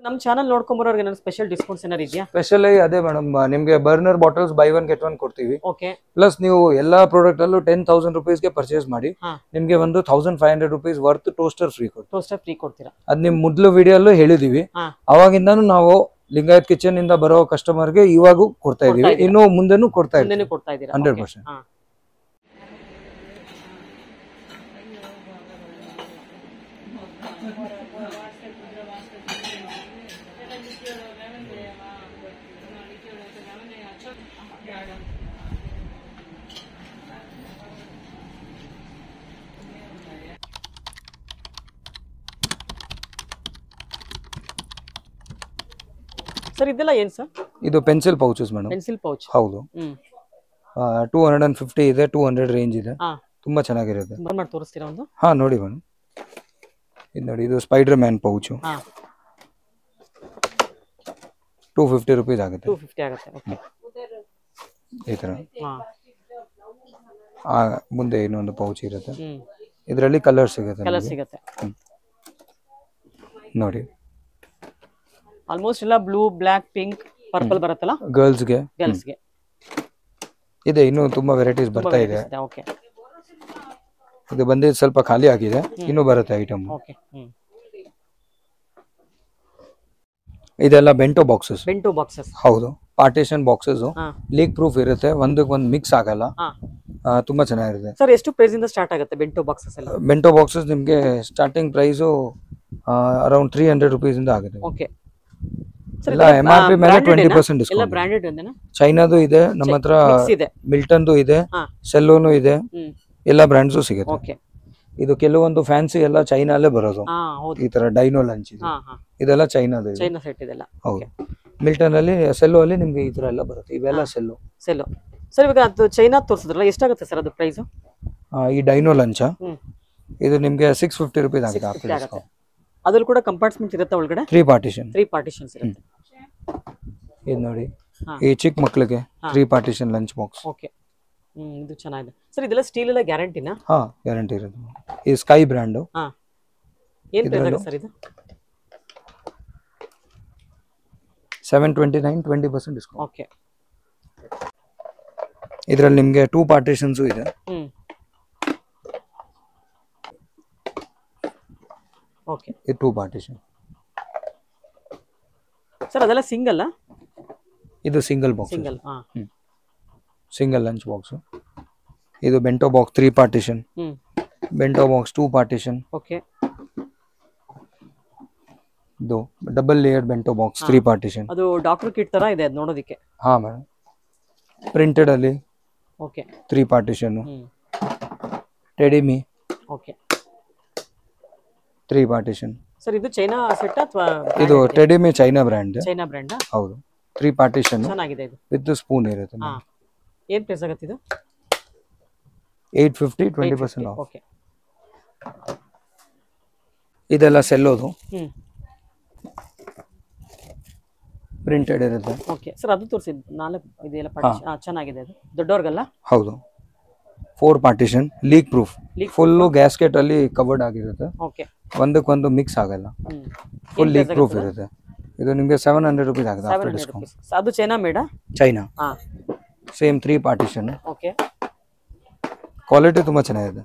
ನಮ್ಮ ಚಾನಲ್ ನೋಡ್ಕೊಂಬರೋರಿಗೆ ಏನಾದ್ರು special discounts ಏನಾರು ಇದೆಯಾ? ಸ್ಪೆಷಲ್ ಆಗಿ ಅದೇ ಮೇಡಮ್, ನಿಮಗೆ burner bottles by one get one ಕೊಡ್ತೀವಿ. ಓಕೆ. ಪ್ಲಸ್ ನೀವು ಎಲ್ಲಾ ಪ್ರಾಡಕ್ಟ್ ಅಲ್ಲೂ 10,000 rupees ಗೆ ಪರ್ಚೇಸ್ ಮಾಡಿ ನಿಮಗೆ ಒಂದು 1,500 rupees ವರ್ತ್ ಟೋಸ್ಟರ್ ಫ್ರೀ ಕೊಡ್ತೀರಾ. ಅದ್ ನಿಮ್ ಮೊದಲು ವಿಡಿಯೋ ಅಲ್ಲೂ ಹೇಳಿದೀವಿ. ಅವಾಗಿಂದಾನು ನಾವು ಲಿಂಗಾಯತ್ ಕಿಚನ್ ಇಂದ ಬರೋ ಕಸ್ಟಮರ್ ಗೆ ಇವಾಗೂ ಕೊಡ್ತಾ ಇದೀವಿ, ಇನ್ನು ಮುಂದೆನೂ ಕೊಡ್ತಾ ಇದ್ದೀವಿ 100%. ಸರ್ ಇದೆಲ್ಲ ಏನು ಸರ್? ಇದು pencil pouches madam. Pencil pouch. ಹೌದು. 250 ಇದೆ, 200 ರೇಂಜ್ ಇದೆ. ತುಂಬಾ ಚೆನ್ನಾಗಿರುತ್ತೆ. ಮಾಡಿ ತೋರಿಸ್ತೀರಾ ಒಂದು? ಹಾ ನೋಡಿ ಮೇಡಮ್, ಇದು ನೋಡಿ, ಇದು ಸ್ಪೈಡರ್ ಮ್ಯಾನ್ ಪೌಚು. 250 rupees ಆಗುತ್ತೆ. 250 ಆಗುತ್ತೆ. ಓಕೆ. ಈ ತರ ಮುಂದೆ ಇನ್ನೊಂದು ಪೌಚ್ ಇರುತ್ತೆ, ಇದರಲ್ಲಿ ಕಲರ್ ಸಿಗುತ್ತೆ. ನೋಡಿ ಆಲ್ಮೋಸ್ಟ್ ಎಲ್ಲ ಬ್ಲೂ, ಬ್ಲಾಕ್, ಪಿಂಕ್, ಪರ್ಪಲ್ ಬರುತ್ತಲ್ಲ ಗರ್ಲ್ಸ್ ಗೆ. ಇದೆ, ಇನ್ನೂ ತುಂಬಾ ವೆರೈಟೀಸ್ ಬರ್ತಾ ಇದೆ. ಓಕೆ. ಇದು ಬಂದಿದ್ದು ಸ್ವಲ್ಪ ಖಾಲಿ ಆಗಿದೆ, ಇನ್ನೂ ಬರುತ್ತೆ ಐಟಮ್. ಓಕೆ. ಇದೆಲ್ಲ ಬೆಂಟೋ ಬಾಕ್ಸಸ್. ಹೌದು, ಪಾರ್ಟಿಷನ್ ಬಾಕ್ಸಸ್, ಲೀಕ್ ಪ್ರೂಫ್ ಇರುತ್ತೆ, ಒಂದಕ್ಕೊಂದು ಮಿಕ್ಸ್ ಆಗಲ್ಲ, ತುಂಬಾ ಚೆನ್ನಾಗಿರುತ್ತೆ. ಸರ್ ಎಷ್ಟು ಪ್ರೈಸ್ ಇಂದ ಸ್ಟಾರ್ಟ್ ಆಗುತ್ತೆ ಬೆಂಟೋ ಬಾಕ್ಸಸ್ ಎಲ್ಲ? ಬೆಂಟೋ ಬಾಕ್ಸಸ್ ನಿಮಗೆ ಸ್ಟಾರ್ಟಿಂಗ್ ಪ್ರೈಸ್ ಅರೌಂಡ್ 300 rupees ಇಂದ ಆಗುತ್ತೆ. ಓಕೆ. ಎಲ್ಲ MRP ಮೇಲೆ 20% ಡಿಸ್ಕೌಂಟ್. ಎಲ್ಲ ಬ್ರಾಂಡೆಡ್ ಅಂದೇನಾ? ಚೈನಾದು ಇದೆ ನಮ್ಮ ಹತ್ರ, ಮಿಲ್ಟನ್ದು ಇದೆ, ಸೆಲ್ಲೋನು ಇದೆ, ಎಲ್ಲ ಬ್ರಾಂಡ್ಸು ಸಿಗುತ್ತೆ. ಓಕೆ. ಇದು ಕೆಲವೊಂದು ಫ್ಯಾನ್ಸಿ ಎಲ್ಲ ಚೈನಲ್ಲೇ ಬರೋದು. ಈ ತರ ಡೈನೋ ಲಂಚ್ ಇದೆ, ಇದೆಲ್ಲ ಚೈನಾದು ಇದೆ. ಚೈನಾ ಸೆಟ್ ಇದೆಲ್ಲ. ಹೌದು. ಮಿಲ್ಟನ್ ಅಲ್ಲಿ, ಸೆಲ್ಲೋ ಅಲ್ಲಿ ನಿಮ್ಗೆ ಈ ತರ ಎಲ್ಲ ಬರುತ್ತೆ, ಇವೆಲ್ಲ ಸೆಲ್ಲೋ. ಸರ್ ಇವಾಗ ಅದು ಚೈನಾ ತೋರಿಸಿದ್ರಲ್ಲ, ಎಷ್ಟಾಗುತ್ತೆ ಸರ್ ಅದು ಪ್ರೈಸ್? ಈ ಡೈನೋ ಲಂಚ ಇದು ನಿಮ್ಗೆ 650 rupees ಆಗುತ್ತೆ. ಅದ್ರಲ್ಲಿ ಕೂಡ ಕಂಪಾರ್ಟ್ಮೆಂಟ್ ಇರುತ್ತೆ ಒಳಗಡೆ? 3 ಪಾರ್ಟಿಷನ್ಸ್ ಇರುತ್ತೆ. ಇದು ನೋಡಿ, ಈ ಚಿಕ್ಕ ಮಕ್ಕಳಿಗೆ 3 ಪಾರ್ಟಿಷನ್ ಲಂಚ್ ಬಾಕ್ಸ್. ಓಕೆ. ಇದು ಚೆನ್ನಾಗಿದೆ ಸರ್. ಇದೆಲ್ಲ ಸ್ಟೀಲ್ ಎಲ್ಲ ಗ್ಯಾರಂಟಿನಾ? ಹಾ, ಗ್ಯಾರಂಟಿ ಇರುತ್ತೆ. ಈ ಸ್ಕೈ ಬ್ರ್ಯಾಂಡ್. ಏನು ಪ್ರೈಸ್ ಆಗುತ್ತೆ ಸರ್ ಇದು? 729, 20% ಡಿಸ್ಕೌಂಟ್. ಓಕೆ. ಇದರಲ್ಲಿ ನಿಮಗೆ 2 ಪಾರ್ಟಿಷನ್ಸ್ ಇದೆ. ಓಕೆ. ಇದು 2 ಪಾರ್ಟಿಷನ್. ಸರ್ ಅದೆಲ್ಲ ಸಿಂಗಲ್? ಇದು single box. Single lunch box. ಇದು bento box 3 partition. Bento box 2 partition. Okay. ಇದು double layered bento box 3 partition. ಅದು ಡಾಕ್ಟರ್ ಕಿಟ್ ತರ ಇದೆ ಅದು ನೋಡೋದಕ್ಕೆ. ಹಾ ಮೇಡಮ್, ಪ್ರಿಂಟೆಡ್ ಅಲ್ಲಿ. ಓಕೆ. 3 ಪಾರ್ಟಿಷನ್. ಟೆಡಿಮಿ. ಓಕೆ. 3 ಪಾರ್ಟಿಷನ್. ಸರ್ ಇದು ಚೈನಾ ಸೆಟ್ ಅಥವಾ? ಇದು ಟೆಡಿಮಿ ಚೈನಾ ಬ್ರ್ಯಾಂಡ್. ಹೌದು. 3 ಪಾರ್ಟಿಷನ್. ಚೆನ್ನಾಗಿದೆ ಇದು. ವಿತ್ ಸ್ಪೂನ್ ಇರುತ್ತೆ. ಏನು ಪ್ರೈಸ್ ಆಗುತ್ತೆ ಇದು? 850, 20% ಆಫ್. ಓಕೆ. ಇದೆಲ್ಲ ಸೆಲ್ಲೋದು. ಪ್ರಿಂಟೆಡ್ ಇರುತ್ತೆ. ಓಕೆ. ಸರ್ ಅದು ತೋರಿಸಿ 4 ಇದೆಲ್ಲ ಪಾರ್ಟಿಷನ್ ಚೆನ್ನಾಗಿದೆ ಅದು ದೊಡ್ಡವರಿಗೆಲ್ಲ. ಹೌದು. 4 partition, leak proof, full gasket ಅಲ್ಲಿ ಕವರ್ಡ್ ಆಗಿರುತ್ತೆ. ಓಕೆ. ಒಂದಕ್ಕೊಂದು ಮಿಕ್ಸ್ ಆಗಲ್ಲ, ಫುಲ್ ಲೀಕ್ ಪ್ರೂಫ್ ಇರುತ್ತೆ. ಇದು ನಿಮಗೆ 700 rupees ಆಗುತ್ತೆ ಆಫ್ಟರ್ ಡಿಸ್ಕೌಂಟ್. ಅದು China made? China. Same 3 partition. Okay. Quality ತುಂಬಾ ಚೆನ್ನಾಗಿದೆ.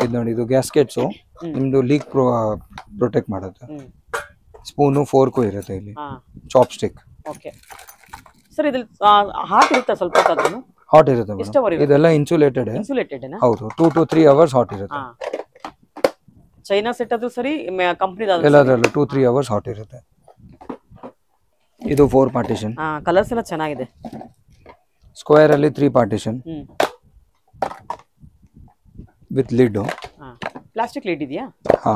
ಇದು ನೋಡಿ, ಇದು ಗ್ಯಾಸ್ಕೆಟ್ಸ್ ನಿಮ್ದು ಲೀಕ್ ಪ್ರೊಟೆಕ್ಟ್ ಮಾಡುತ್ತೆ. ಸ್ಪೂನು ಫೋರ್ಕು ಇರುತ್ತೆ ಇಲ್ಲಿ, ಚಾಪ್ ಸ್ಟಿಕ್. ಓಕೆ. ಸರ್ ಇದು ಹಾಟ್ ಇರುತ್ತೆ ಸ್ವಲ್ಪ ಹೊತ್ತು? ಹಾಟ್ ಇರುತ್ತೆ ಮೇಡಮ್. ಇದೆಲ್ಲ ಇನ್ಸುಲೇಟೆಡ್. ಹೌದು, 2 to 3 hours ಹಾಟ್ ಇರುತ್ತೆ. ಚೈನಾ ಸೆಟ್ ಅದು ಸರಿ, ಕಂಪನಿ ಎಲ್ಲದರಲ್ಲೂ 2-3 hours ಹಾಟ್ ಇರುತ್ತೆ. ಇದು 4 ಪಾರ್ಟಿಷನ್. ಕಲರ್ಸ್ ಎಲ್ಲ ಚೆನ್ನಾಗಿದೆ. ಸ್ಕ್ವೇರ್ ಅಲ್ಲಿ 3 partition with lid. Plastic lid ಇದೆಯಾ? ಹಾ,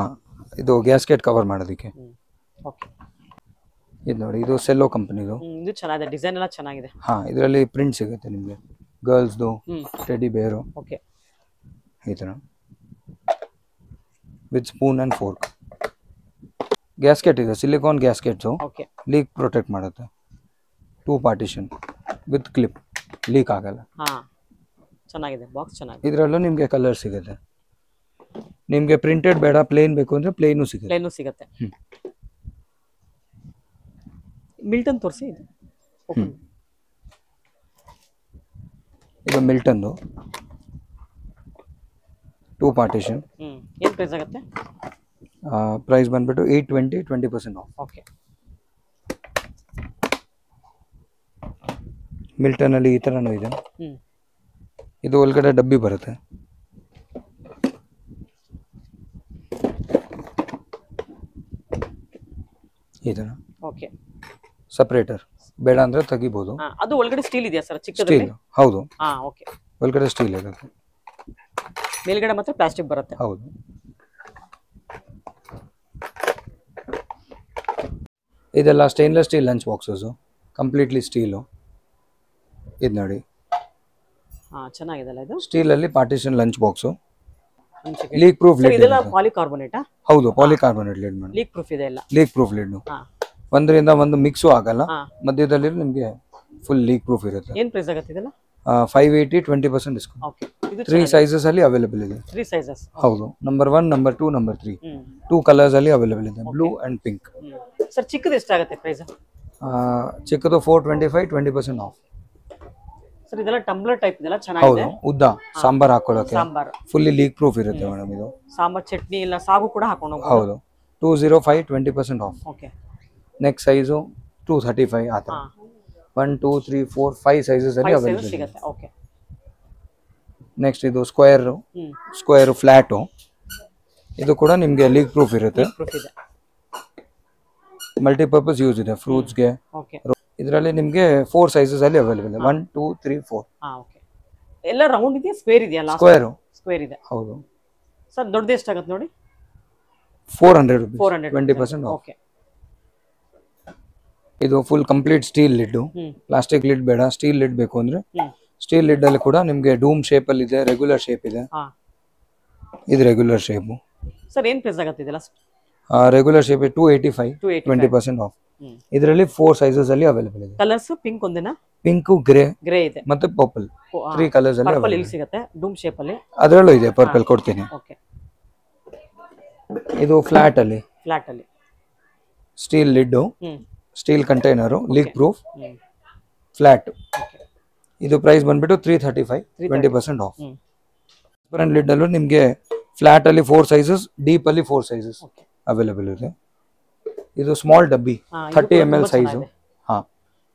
ಇದು ಗ್ಯಾಸ್ಕೆಟ್ ಕವರ್ ಮಾಡೋದಕ್ಕೆ. ಓಕೆ. ಇದು ನೋಡಿ, ಇದು ಸೆಲ್ಲೋ ಕಂಪನಿದು. ಇದು ಚೆನ್ನಾಗಿದೆ, ಡಿಸೈನ್ ಎಲ್ಲ ಚೆನ್ನಾಗಿದೆ. ಹಾ, ಇದರಲ್ಲಿ ಪ್ರಿಂಟ್ ಸಿಗುತ್ತೆ ನಿಮಗೆ, ಗರ್ಲ್ಸ್ದು, ಟೆಡಿ ಬೇರು. ಓಕೆ. ಈ ತರ with spoon and fork. Gasket ಇದೆ, ಸಿಲಿಕಾನ್ ಗ್ಯಾಸ್ಕೆಟ್ಸು. ಓಕೆ. ಲೀಕ್ ಪ್ರೊಟೆಕ್ಟ್ ಮಾಡುತ್ತೆ. 2 ಪಾರ್ಟಿಷನ್ ವಿತ್ ಕ್ಲಿಪ್, ಲೀಕ್ ಆಗಲ್ಲ. ಚೆನ್ನಾಗಿದೆ ಬಾಕ್ಸ್, ಚೆನ್ನಾಗಿದೆ. ಇದರಲ್ಲೂ ನಿಮಗೆ ಕಲರ್ ಸಿಗುತ್ತೆ. ನಿಮಗೆ ಪ್ರಿಂಟೆಡ್ ಬೇಡ, ಪ್ಲೇನ್ ಬೇಕು ಅಂದ್ರೆ ಪ್ಲೇನು ಸಿಗುತ್ತೆ. ಪ್ಲೇನು ಸಿಗುತ್ತೆ. ಮಿಲ್ಟನ್ ತೋರಿಸಿ ಇದು ಓಪನ್. ಇದು ಮಿಲ್ಟನ್ 2 ಪಾರ್ಟಿಷನ್. ಏನು ಪ್ರೈಸ್ ಆಗುತ್ತೆ? ಪ್ರೈಸ್ ಬಂದ್ಬಿಟ್ಟು 820, 20% ಆಫ್. ಓಕೆ. ಮಿಲ್ಟನ್ ಅಲ್ಲಿ ಈ ತರನೂ ಇದೆ. ಇದು ಒಳಗಡೆ ಡಬ್ಬಿ ಬರುತ್ತೆ. ಈ ತರ. ಓಕೆ. ಸಪರೇಟರ್ ಬೇಡ ಅಂದ್ರೆ ತೆಗಿಬಹುದು. ಅದು ಒಳಗಡೆ ಸ್ಟೀಲ್ ಇದೆಯಾ ಸರ್? ಚಿಕ್ಕದಲ್ಲಿ ಸ್ಟೀಲ್. ಹೌದು. ಓಕೆ. ಒಳಗಡೆ ಸ್ಟೀಲ್ ಇರುತ್ತೆ, ಮೇಲ್ಗಡೆ ಮಾತ್ರ ಪ್ಲಾಸ್ಟಿಕ್ ಬರುತ್ತೆ. ಹೌದು. ಇದೆಲ್ಲ stainless steel lunch boxes, completely steel. ಇದು ನೋಡಿ, ಚೆನ್ನಾಗಿದೆಲ್ಲ ಇದು. ಸ್ಟೀಲ್ ಅಲ್ಲಿ partition lunch box, leak proof lid. ಇದೆಲ್ಲ ಪಾಲಿಕಾರ್ಬೊನೇಟ್? ಹೌದು, polycarbonate lid madam. Leak proof ಇದೆ ಎಲ್ಲ? Leak proof lid. ಒಂದರಿಂದ ಒಂದು ಮಿಕ್ಸು ಆಗಲ್ಲ, ಮಧ್ಯದಲ್ಲಿ ನಿಮಗೆ ಫುಲ್ ಲೀಕ್ ಪ್ರೂಫ್ ಇರುತ್ತೆ. ಏನು ಪ್ರೈಸ್ ಆಗುತ್ತೆ ಇದೆಲ್ಲ? 580, 20% ಡಿಸ್ಕೌಂಟ್. ಓಕೆ. ಇದು 3 ಸೈಜಸ್ ಅಲ್ಲಿ ಅವೈಲೇಬಲ್ ಇದೆ. 3 ಸೈಜಸ್? ಹೌದು. ನಂಬರ್ 1, ನಂಬರ್ 2, ನಂಬರ್ 3 2 ಕಲರ್ಸ್ ಅಲ್ಲಿ ಅವೈಲೇಬಲ್ ಇದೆ, ಬ್ಲೂ ಅಂಡ್ ಪಿಂಕ್. ಸರ್ ಚಿಕ್ಕದು ಎಷ್ಟಾಗುತ್ತೆ ಪ್ರೈಸ್? ಚಿಕ್ಕದು 425, 20% ಆಫ್. ಸರ್ ಇದೆಲ್ಲ ಟಂಬ್ಲರ್ ಟೈಪ್ ಇದೆಲ್ಲ ಚೆನ್ನಾಗಿದೆ. ಹೌದು, ಉದ್ದ ಸಾಂಬಾರ್ ಹಾಕೊಳ್ಳೋಕೆ ಸಾಂಬಾರ್ ಫುಲ್ಲಿ ಲೀಕ್ ಪ್ರೂಫ್ ಇರುತ್ತೆ ಮೇಡಮ್. ಇದು ಸಾಂಬಾರ್ ಚಟ್ನಿ ಇಲ್ಲ ಸಾಗು ಕೂಡ ಹಾಕೊಂಡು ಹೋಗ್ಬೋದು. ಹೌದು. 205, 20% ಆಫ್. ಓಕೆ. ನೆಕ್ಸ್ಟ್ ಸೈಜು 235 ಆ ಥರ. 1 2 3 4 5 ಸೈಜಸ್ ಅಲ್ಲಿ ಅವೈಲೇಬಲ್ ಸಿಗುತ್ತೆ. ಓಕೆ. ನೆಕ್ಸ್ಟ್ ಇದು ಸ್ಕ್ವೇರ್ ಫ್ಲಾಟು. ಇದು ಕೂಡ ನಿಮಗೆ ಲೀಕ್ ಪ್ರೂಫ್ ಇರುತ್ತೆ. ಮಲ್ಟಿಪರ್ಪಸ್ ಯೂಸ್ ಇದೆ, ಫ್ರೂಟ್ಸ್ಗೆ. ಇದರಲ್ಲಿ ನಿಮಗೆ 4 ಸೈಜಸ್ ಅಲ್ಲಿ ಅವೈಲೇಬಲ್ ಇದೆ. 1 2 3 4. ಓಕೆ. ಎಲ್ಲ ರೌಂಡ್ ಇದೆಯಾ ಸ್ಕ್ವೇರ್ ಇದೆಯಾ? ಸ್ಕ್ವೇರ್ ಇದೆ. ಹೌದು. ಸರ್ ದೊಡ್ಡದು ಎಷ್ಟಾಗುತ್ತೆ ನೋಡಿ? 400 rupees, 20% ಆಫ್. ಓಕೆ. ಇದು full complete steel lid. Plastic lid ಬೇಡ, ಸ್ಟೀಲ್ ಲಿಡ್ ಬೇಕು ಅಂದ್ರೆ ಸ್ಟೀಲ್ ಲಿಡ್ ಅಲ್ಲಿ ಕೂಡ ನಿಮಗೆ ಡೂಮ್ ಶೇಪ್ ಅಲ್ಲಿ ಇದೆ, ರೆಗ್ಯುಲರ್ ಶೇಪ್ ಇದೆ. ಇದು ರೆಗ್ಯುಲರ್ ಶೇಪ್. ಸರ್ ಏನು ಪ್ರೈಸ್ ಆಗುತ್ತೆ ಇದೆಲ್ಲ? Regular shape 285, 20% off. ಇದರಲ್ಲಿ 4 ಸೈಜಸ್ ಅಲ್ಲಿ ಅವೈಲೇಬಲ್ ಇದೆ. ಕಲರ್ಸ್ ಪಿಂಕ್ ಒಂದೇನಾ? ಪಿಂಕ್, ಗ್ರೇ ಇದೆ ಮತ್ತೆ ಪರ್ಪಲ್. 3 ಕಲರ್ಸ್ ಅಲ್ಲಿ ಪರ್ಪಲ್ ಇಲ್ಲಿ ಸಿಗುತ್ತೆ ಡೂಮ್ ಶೇಪ್ ಅಲ್ಲಿ. ಅದರಲ್ಲೂ ಇದೆ ಪರ್ಪಲ್, ಕೊಡ್ತೀನಿ. ಓಕೆ. ಇದು ಫ್ಲಾಟ್ ಅಲ್ಲಿ steel lid, steel container, leak proof, flat. ಇದು ಪ್ರೈಸ್ ಬಂದ್ಬಿಟ್ಟು 335, 20% ಆಫ್. ಟ್ರಾನ್ಸ್ಪರೆಂಟ್ ಲಿಡ್ ಅಲ್ಲೂ ನಿಮಗೆ ಫ್ಲಾಟ್ ಅಲ್ಲಿ 4 ಸೈಜಸ್, ಡೀಪ್ ಅಲ್ಲಿ 4 ಸೈಜಸ್ ಅವೈಲೇಬಲ್ ಇದೆ. ಇದು ಸ್ಮಾಲ್ ಡಬ್ಬಿ 30 ml size.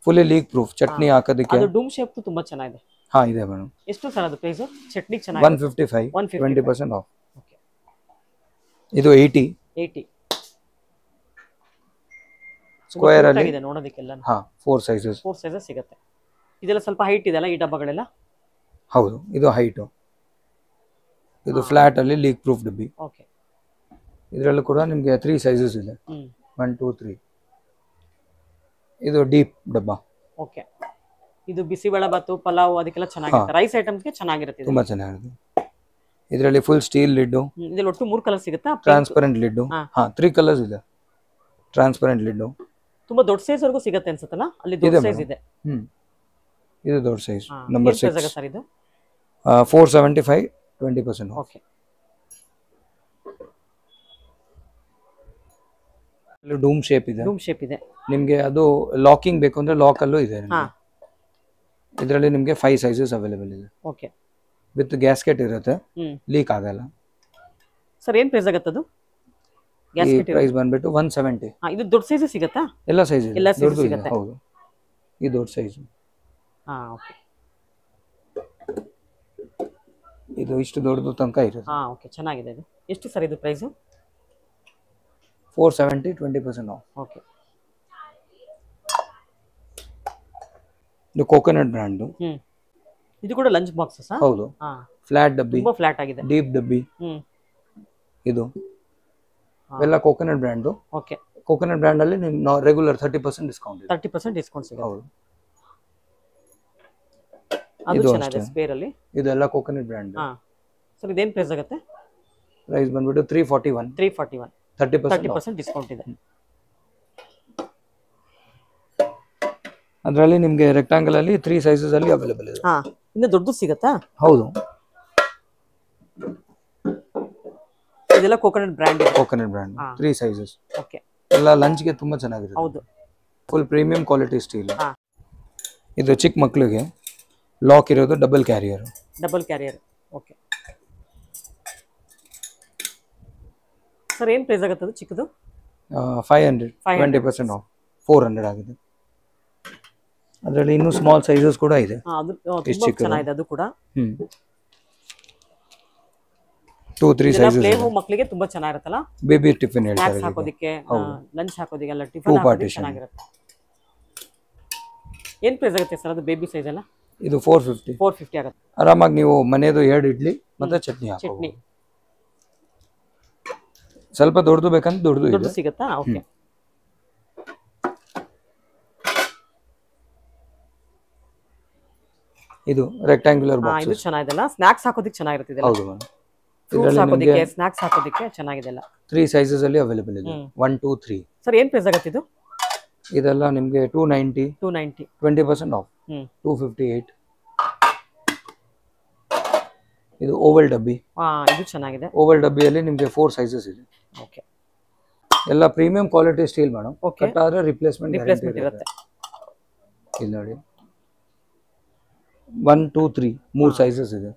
Fully leak proof, chutney ಹಾಕೋದಕ್ಕೆ. ಅದು ಡೂಮ್ ಶೇಪ್ ತುಂಬಾ ಚೆನ್ನಾಗಿದೆ. ಇದೆ ಮೇಡಮ್. ಎಷ್ಟು ಸರ್ ಅದು ಪ್ರೈಸ್? ಚಟ್ನಿ ಚೆನ್ನಾಗಿದೆ. 155, 20% ಆಫ್. ಓಕೆ. ಇದು 80 ಸ್ಕ್ವೇರ್ ಅಲ್ಲಿ ಇದೆ ನೋಡೋದಕ್ಕೆಲ್ಲ. 4 ಸೈಜಸ್ ಸಿಗುತ್ತೆ. ಇದೆಲ್ಲ ಸ್ವಲ್ಪ ಹೈಟ್ ಇದೆಲ್ಲ ಈ ಡಬ್ಬಗಳೆಲ್ಲ? ಹೌದು, ಇದು ಹೈಟ್. ಇದು ಫ್ಲಾಟ್ ಅಲ್ಲಿ ಲೀಕ್ ಪ್ರೂಫ್ ಡಬ್ಬಿ. ಓಕೆ. ಇದರಲ್ಲೂ ಕೂಡ ನಿಮಗೆ 3 ಸೈಜಸ್ ಇದೆ. 1 2 3. ಇದು ಡೀಪ್ ಡಬ್ಬ. ಓಕೆ. ಇದು ಬಿಸಿಬೇಳೆ ಬಾತು, ಪಲಾವ್ ಅದಕ್ಕೆಲ್ಲ ಚೆನ್ನಾಗಿರುತ್ತೆ. ರೈಸ್ ಐಟಮ್ಸ್ಗೆ ಚೆನ್ನಾಗಿರುತ್ತೆ. ತುಂಬಾ ಚೆನ್ನಾಗಿರುತ್ತೆ. ಇದರಲ್ಲಿ ಫುಲ್ ಸ್ಟೀಲ್ ಲಿಡ್. ಇದರಲ್ಲಿ ಒಟ್ಟು 3 ಕಲರ್ ಸಿಗುತ್ತಾ? Transparent lid. 3 ಕಲರ್ಸ್ ಇದೆ. ಟ್ರಾನ್ಸ್ಪರೆಂಟ್ ಲಿಡ್ ತುಂಬಾ ದೊಡ್ಡ ಸೈಜ್ ವರೆಗೂ ಸಿಗುತ್ತೆ ಅನ್ಸುತ್ತಲ್ಲ? ಅಲ್ಲಿ ದೊಡ್ಡ ಸೈಜ್ ಇದೆ. ಇದು ದೊಡ್ಡ ಸೈಜ್ ನಂಬರ್ 6. ಸರ್ ಇದು 475, 20% ಆಫ್. ಓಕೆ. ಡೂಮ್ ಶೇಪ್ ಇದೆ. ನಿಮಗೆ ಅದು ಲಾಕಿಂಗ್ ಬೇಕು ಅಂದ್ರೆ ಲಾಕ್ ಅಲ್ಲೂ ಇದೆ. ಇದರಲ್ಲಿ ನಿಮಗೆ 5 ಸೈಜಸ್ ಅವೈಲೇಬಲ್ ಇದೆ. ಓಕೆ. ವಿತ್ ಗ್ಯಾಸ್ಕೆಟ್ ಇರುತ್ತೆ, ಲೀಕ್ ಆಗಲ್ಲ. ಸರ್ ಏನು ಪ್ರೈಸ್ ಆಗುತ್ತೆ ಅದು? ಗ್ಯಾಸ್ಕೆಟ್ ಪ್ರೈಸ್ ಬಂದ್ಬಿಟ್ಟು 170. ಇದು ದೊಡ್ಡ ಸೈಜ್ ಸಿಗುತ್ತಾ? ಎಲ್ಲ ಸೈಜ್ ಇದೆ. ದೊಡ್ಡದು ಸಿಗುತ್ತೆ. ಹೌದು, ಈ ದೊಡ್ಡ ಸೈಜ್. ಓಕೆ. ಇದು ಇಷ್ಟು ದೊಡ್ಡದು ತನಕ ಇರುತ್ತೆ. ಓಕೆ, ಚೆನ್ನಾಗಿದೆ ಇದು. ಎಷ್ಟು ಸರ್ ಇದು ಪ್ರೈಸ್? 470, 20% ಆಫ್. ಓಕೆ. ಇದು ಕೋಕೋನಟ್ ಬ್ರ್ಯಾಂಡ್. ಇದು ಕೂಡ ಲಂಚ್ ಬಾಕ್ಸಸ್? ಹೌದು. ಫ್ಲಾಟ್ ಡಬ್ಬಿ, ತುಂಬಾ ಫ್ಲಾಟ್ ಆಗಿದೆ. ಡೀಪ್ ಡಬ್ಬಿ. ಇದು ಎಲ್ಲ coconut brand. Okay. Coconut brand ಅಲ್ಲಿ ನೀವು ರೆಗ್ಯುಲರ್ 30% ಡಿಸ್ಕೌಂಟ್ ಇದೆ. 30% ಡಿಸ್ಕೌಂಟ್ ಸಿಗುತ್ತೆ. ಹೌದು. ಅದು ಚೆನ್ನಾಗಿದೆ ಸ್ಪೇರ್ ಅಲ್ಲಿ. ಇದೆಲ್ಲ ಕೋಕೋನಟ್ ಬ್ರ್ಯಾಂಡ್. ಸರ್ ಇದೇನ್ ಪ್ರೈಸ್ ಆಗುತ್ತೆ? ಪ್ರೈಸ್ ಬಂದ್ಬಿಟ್ಟು 341. 30% ಡಿಸ್ಕೌಂಟ್ ಇದೆ. ಅದರಲ್ಲಿ ನಿಮಗೆ ರೆಕ್ಟಾಂಗಲ್ ಅಲ್ಲಿ 3 ಸೈಜಸ್ ಅಲ್ಲಿ ಅವೈಲೇಬಲ್ ಇದೆ. ಇನ್ನು ದೊಡ್ಡದು ಸಿಗುತ್ತಾ? ಹೌದು. ಇದೆಲ್ಲ ಕೋಕೋನಟ್ ಬ್ರ್ಯಾಂಡ್. 3 ಸೈಜಸ್. ಓಕೆ. ಎಲ್ಲ ಲಂಚ್ ಗೆ ತುಂಬಾ ಚೆನ್ನಾಗಿರುತ್ತೆ. ಹೌದು. Full premium quality steel. ಹಾ. ಇದು ಚಿಕ್ಕ ಮಕ್ಕಳಿಗೆ ಲಾಕ್ ಇರೋದು, double carrier. Double carrier. Okay sir, ಏನು ಪ್ರೈಸ್ ಆಗುತ್ತೆ ಅದು ಚಿಕ್ಕದು? 500, 20% ಆಫ್, 400 ಆಗಿದೆ. ಅದರಲ್ಲಿ ಇನ್ನೂ ಸ್ಮಾಲ್ ಸೈಜಸ್ ಕೂಡ ಇದೆ. ಅದು ತುಂಬಾ ಚೆನ್ನಾಗಿದೆ ಅದು ಕೂಡ. 2-3 ಸೈಜಸ್. ಪ್ಲೇ ಹೋಮ್ ಮಕ್ಕಳಿಗೆ ತುಂಬಾ ಚೆನ್ನಾಗಿರುತ್ತಲ್ಲ, ಬೇಬಿ ಟಿಫಿನ್ ಹೇಳ್ತಾರೆ, ಹಾಕೋದಿಕ್ಕೆ, ಲಂಚ್ ಹಾಕೋದಿಕ್ಕೆಲ್ಲ ಟಿಫಿನ್ ಹಾಕೋದಿಕ್ಕೆ ಚೆನ್ನಾಗಿರುತ್ತೆ. ಏನು ಪ್ರೈಸ್ ಆಗುತ್ತೆ ಸರ್ ಅದು ಬೇಬಿ ಸೈಜ್ ಎಲ್ಲ? ಇದು 450 ಆಗುತ್ತೆ. ಆರಾಮಾಗಿ ನೀವು ಮನೆಯದು 2 ಇಡ್ಲಿ ಮತ್ತೆ ಚಟ್ನಿ ಹಾಕಿ. ಸ್ವಲ್ಪ ದೊಡ್ಡದು ಬೇಕಂತ ದೊಡ್ಡದು ಸಿಗುತ್ತಾ? ಓಕೆ. ಇದು ರೆಕ್ಟಾಂಗ್ಯುಲರ್ ಬಾಕ್ಸ್. ಇದು ಚೆನ್ನಾಗಿದೆಲ್ಲ, ಸ್ನಾಕ್ಸ್ ಹಾಕೋದಿಕ್ಕೆ ಚೆನ್ನಾಗಿರುತ್ತೆ. ಹೌದು ಮೇಡಮ್. ಫ್ರೂಟ್ಸ್ ಹಾಕೋದಿಕ್ಕೆ, ಸ್ನಾಕ್ಸ್ ಹಾಕೋದಿಕ್ಕೆ ಚೆನ್ನಾಗಿದೆಲ್ಲ. 3 ಸೈಜಸ್ ಅಲ್ಲಿ ಅವೈಲೇಬಲ್ ಇದೆ. 1, 2, 3. ಸರ್, ಏನು ಪ್ರೈಸ್ ಆಗುತ್ತೆ ಇದು? ಇದೆಲ್ಲ ನಿಮಗೆ 290, 20% ಆಫ್, 258. ಇದು ಓವಲ್ ಡಬ್ಬಿ. ಇದು ಚೆನ್ನಾಗಿದೆ. ಓವಲ್ ಡಬ್ಬಿಯಲ್ಲಿ ನಿಮಗೆ 4 ಸೈಜಸ್ ಇದೆ. ಓಕೆ. ಎಲ್ಲ premium quality steel madam. Cut ಆದ್ರೆ ರಿಪ್ಲೇಸ್ಮೆಂಟ್ ಇರುತ್ತೆ. ಇಲ್ಲಿ ನೋಡಿ, 1, 2, 3 3 ಸೈಜಸ್ ಇದೆ.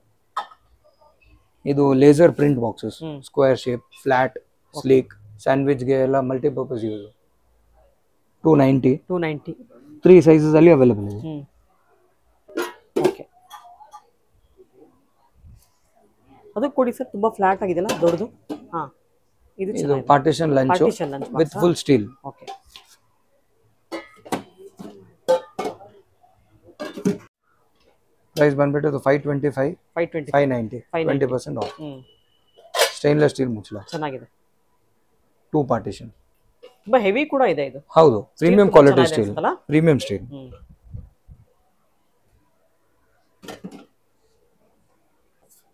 ಇದು laser print boxes, square shape, flat, sleek, sandwich ಗೆ ಎಲ್ಲ ಮಲ್ಟಿಪರ್ಪಸ್ ಯೂಸ್. 290, 3 ಸೈಜಸ್ ಅಲ್ಲಿ ಅವೈಲೇಬಲ್ ಇದೆ. ಓಕೆ, ಅದು ಕೊಡಿ ಸರ್, ತುಂಬಾ ಫ್ಲಾಟ್ ಆಗಿದೆಲ್ಲ, ದೊಡ್ಡದು. ಇದು partition lunch with full steel. Okay. Price ಬಂದ್ಬಿಟ್ಟು 525, 590, 20% ಆಫ್. ಸ್ಟೇನ್ಲೆಸ್ ಸ್ಟೀಲ್ ಮುಚ್ಚಳ, ಚೆನ್ನಾಗಿದೆ. 2 ಪಾರ್ಟಿಷನ್. ತುಂಬಾ ಹೆವಿ ಕೂಡ ಇದೆ ಇದು. ಹೌದು, premium quality steel, premium steel.